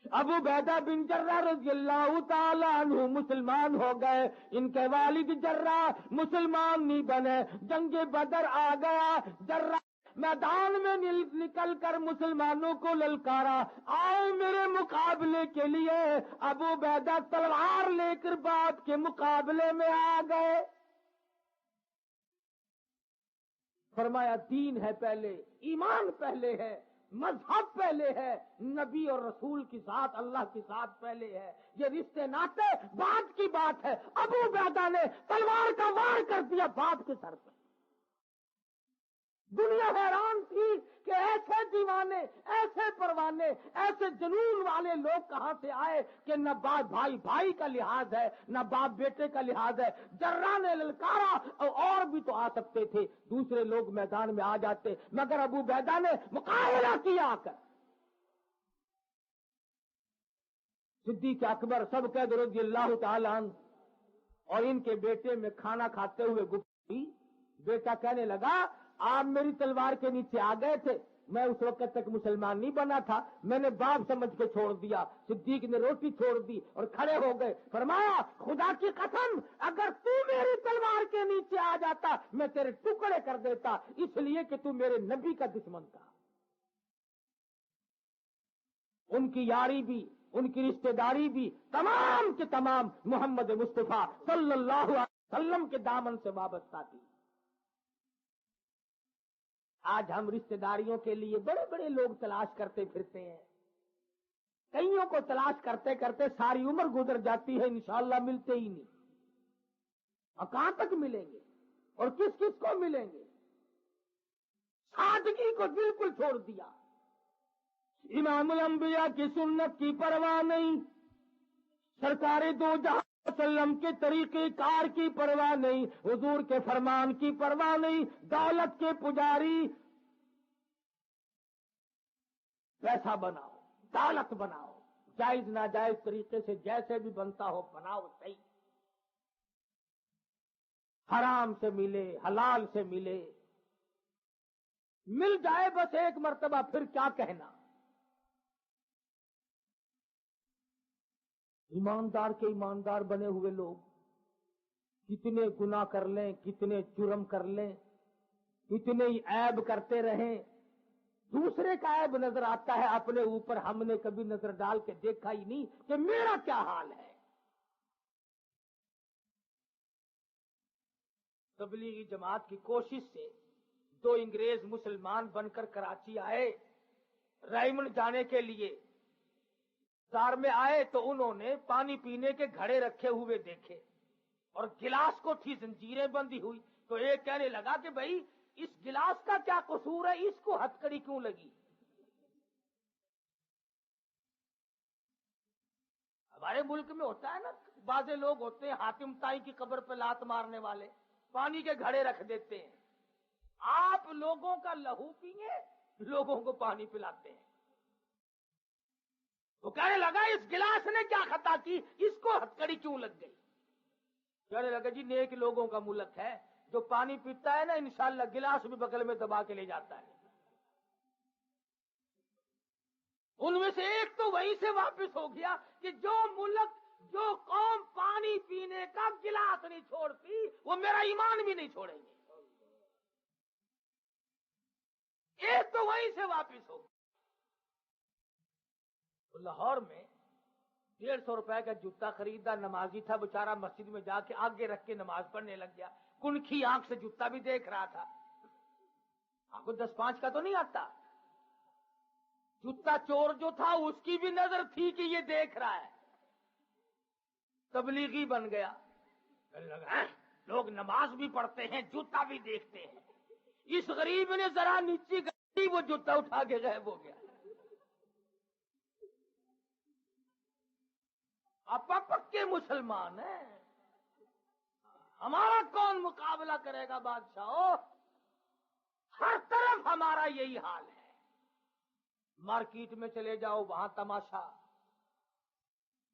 ابو عبیدہ بن جرہ رضی اللہ تعالیٰ عنہ مسلمان ہو گئے، ان کے والد جرہ مسلمان نہیں بنے، جنگ بدر آ گیا، جرہ میدان میں نکل کر مسلمانوں کو للکارا، آؤ میرے مقابلے کے لیے۔ ابو عبیدہ تلوار لے کر باپ کے مقابلے میں آ گئے۔ فرمایا دین ہے پہلے، ایمان پہلے ہے، مذہب پہلے ہے، نبی اور رسول کی ذات اللہ کی ذات پہلے ہے، یہ رشتے ناتے بعد کی بات ہے۔ ابو عبیدہ نے تلوار کا وار کر دیا باپ کے سر پہ۔ دنیا حیران تھی کہ ایسے دیوانے، ایسے پروانے، ایسے جنون والے لوگ کہاں سے آئے کہ نہ باپ بھائی کا لحاظ ہے، نہ باپ بیٹے کا لحاظ ہے۔ جرہ نے للکارا، اور بھی تو آ سکتے تھے، دوسرے لوگ میدان میں آ جاتے، مگر ابو عبیدہ نے مقابلہ کیا کر۔ صدیق اکبر سب قید رضی اللہ تعالیٰ عنہ اور ان کے بیٹے میں کھانا کھاتے ہوئے گفتگو، بیٹا کہنے لگا آپ میری تلوار کے نیچے آ گئے تھے، میں اس وقت تک مسلمان نہیں بنا تھا، میں نے باپ سمجھ کے چھوڑ دیا۔ صدیق نے روٹی چھوڑ دی اور کھڑے ہو گئے، فرمایا خدا کی قسم اگر تو میری تلوار کے نیچے آ جاتا میں تیرے ٹکڑے کر دیتا، اس لیے کہ تو میرے نبی کا دشمن تھا۔ ان کی یاری بھی، ان کی رشتہ داری بھی تمام کے تمام محمد مصطفیٰ صلی اللہ علیہ وسلم کے دامن سے وابستہ تھی۔ آج ہم رشتہ داریوں کے لیے بڑے بڑے لوگ تلاش کرتے پھرتے ہیں، کئیوں کو تلاش کرتے کرتے ساری عمر گزر جاتی ہے، انشاءاللہ ملتے ہی نہیں، اور کہاں تک ملیں گے اور کس کس کو ملیں گے؟ سادگی کو بالکل چھوڑ دیا، امام الانبیاء کی سنت کی پرواہ نہیں، سرکار دو جہاں وسلم کے طریقے کار کی پرواہ نہیں، حضور کے فرمان کی پرواہ نہیں، دولت کے پجاری، پیسہ بناؤ، دولت بناؤ، جائز ناجائز طریقے سے جیسے بھی بنتا ہو بناؤ، صحیح، حرام سے ملے حلال سے ملے، مل جائے بس ایک مرتبہ، پھر کیا کہنا۔ ایماندار کے ایماندار بنے ہوئے لوگ کتنے گناہ کر لیں، کتنے جرم کر لیں، کتنے ہی عیب کرتے رہیں، دوسرے کا عیب نظر آتا ہے، اپنے اوپر ہم نے کبھی نظر ڈال کے دیکھا ہی نہیں کہ میرا کیا حال ہے۔ تبلیغی جماعت کی کوشش سے دو انگریز مسلمان بن کر کراچی آئے، رائمنڈ جانے کے لیے بازار میں آئے تو انہوں نے پانی پینے کے گھڑے رکھے ہوئے دیکھے اور گلاس کو تھی زنجیریں بندھی ہوئی، تو ایک کہنے لگا کہ بھائی اس گلاس کا کیا قصور ہے، اس کو ہتکڑی کیوں لگی؟ ہمارے ملک میں ہوتا ہے نا، بعض لوگ ہوتے ہیں حاتم تائی کی قبر پہ لات مارنے والے، پانی کے گھڑے رکھ دیتے ہیں، آپ لوگوں کا لہو پیئے لوگوں کو پانی پلاتے ہیں۔ وہ کہنے لگا اس گلاس نے کیا خطا کی، اس کو ہتکڑی کیوں لگ گئی؟ کہنے لگا جی نیک لوگوں کا ملک ہے، جو پانی پیتا ہے نا انشاءاللہ گلاس بھی بغل میں دبا کے لے جاتا ہے۔ ان میں سے ایک تو وہیں سے واپس ہو گیا کہ جو ملک، جو قوم پانی پینے کا گلاس نہیں چھوڑتی وہ میرا ایمان بھی نہیں چھوڑیں گے۔ ایک تو وہیں سے واپس ہو گیا۔ لاہور میں 150 روپے کا جوتا خریدا، نمازی تھا بیچارہ، مسجد میں جا کے آگے رکھ کے نماز پڑھنے لگ گیا، کنکھی آنکھ سے جوتا بھی دیکھ رہا تھا۔ آپ کو 10-5 کا تو نہیں آتا، جوتا چور جو تھا اس کی بھی نظر تھی کہ یہ دیکھ رہا ہے، تبلیغی بن گیا، لوگ نماز بھی پڑھتے ہیں جوتا بھی دیکھتے ہیں، اس غریب نے ذرا نیچی گئی، وہ جوتا اٹھا کے غائب ہو گیا۔ آپ پکے مسلمان ہیں، ہمارا کون مقابلہ کرے گا بادشاہ؟ ہر طرف ہمارا یہی حال ہے، مارکیٹ میں چلے جاؤ وہاں تماشا،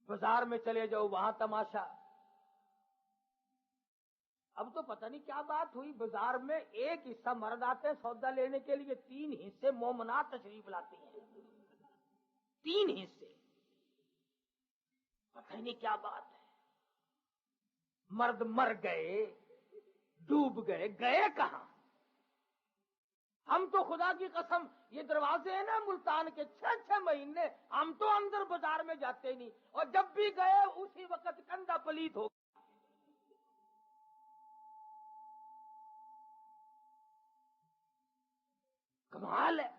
بازار میں چلے جاؤ وہاں تماشا۔ اب تو پتہ نہیں کیا بات ہوئی، بازار میں ایک حصہ مرد آتے ہیں سودا لینے کے لیے، 3 حصے مومنات تشریف لاتی ہیں، 3 حصے، پتہ نہیں کیا بات ہے۔ مرد مر گئے، ڈوب گئے، گئے کہاں؟ ہم تو خدا کی قسم یہ دروازے ہیں نا ملتان کے 6 مہینے ہم تو اندر بازار میں جاتے نہیں، اور جب بھی گئے اسی وقت کندھا پلیت ہو گیا۔ کمال ہے،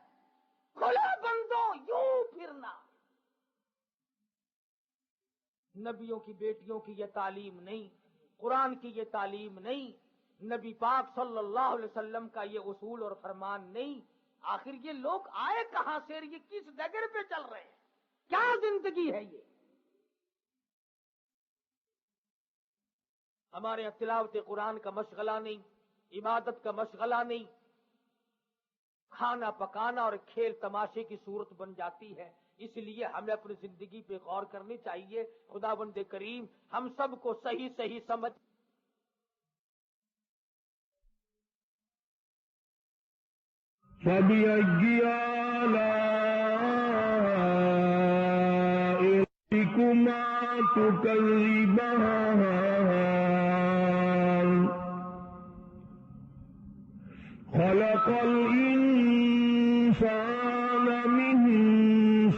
کھلے بندوں یوں پھرنا۔ نبیوں کی بیٹیوں کی یہ تعلیم نہیں، قرآن کی یہ تعلیم نہیں، نبی پاک صلی اللہ علیہ وسلم کا یہ اصول اور فرمان نہیں، آخر یہ لوگ آئے کہاں سے؟ یہ کس ڈگر پہ چل رہے ہیں؟ کیا زندگی ہے یہ؟ ہمارے تلاوت قرآن کا مشغلہ نہیں، عبادت کا مشغلہ نہیں، کھانا پکانا اور کھیل تماشے کی صورت بن جاتی ہے۔ اس لیے ہمیں اپنی زندگی پہ غور کرنی چاہیے۔ خداوند کریم ہم سب کو صحیح صحیح سمجھ فَبِأَيِّ آلَاءِ رَبِّكُمَا تُكَذِّبَانِ خَلَقَ الْإِنسَانَ مِنْ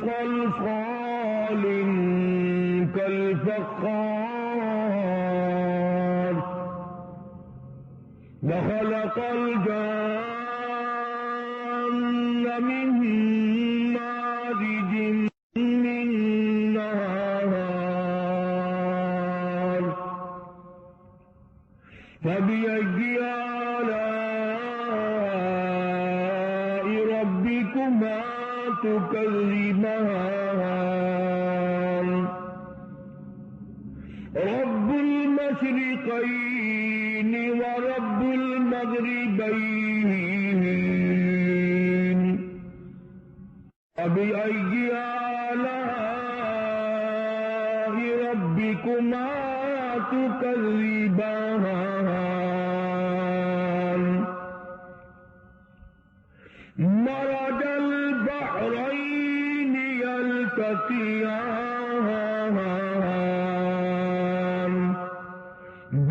صَلْصَالٍ كَالْفَخَّارِ وَخَلَقَ الْجَانَّ مِنْ مَارِجٍ مِّن نَّارٍ فَبِأَيِّ آلَاءِ رَبِّكُمَا تُكَذِّبَانِ رَبُّ الْمَشْرِقَيْنِ وَرَبُّ الْمَغْرِبَيْنِ فَبِأَيِّ آلَاءِ رَبِّكُمَا تُكَذِّبَانِ مَرَجَ الْبَحْرَيْنِ يَلْتَقِيَانِ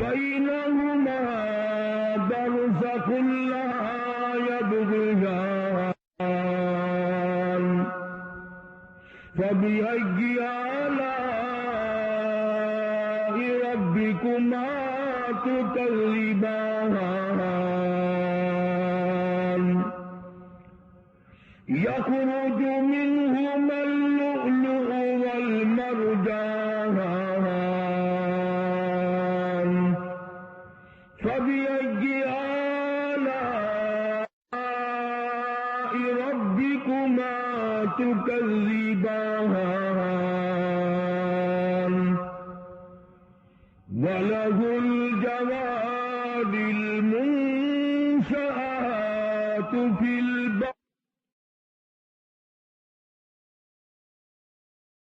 بَيْنَهُمَا بَرْزَخٌ لَّا يَبْغِيَانِ فَبِأَيِّ آلَاءِ رَبِّكُمَا تُكَذِّبَانِ يَخْرُجُ مِنْهُمَا اللُّؤْلُؤُ وَالْمَرْجَانُ فَبِأَيِّ آلَاءِ رَبِّكُمَا تُكَذِّبَانِ وَلَهُ الْجَوَارِ الْمُنشَآتُ فِي الْبَحْرِ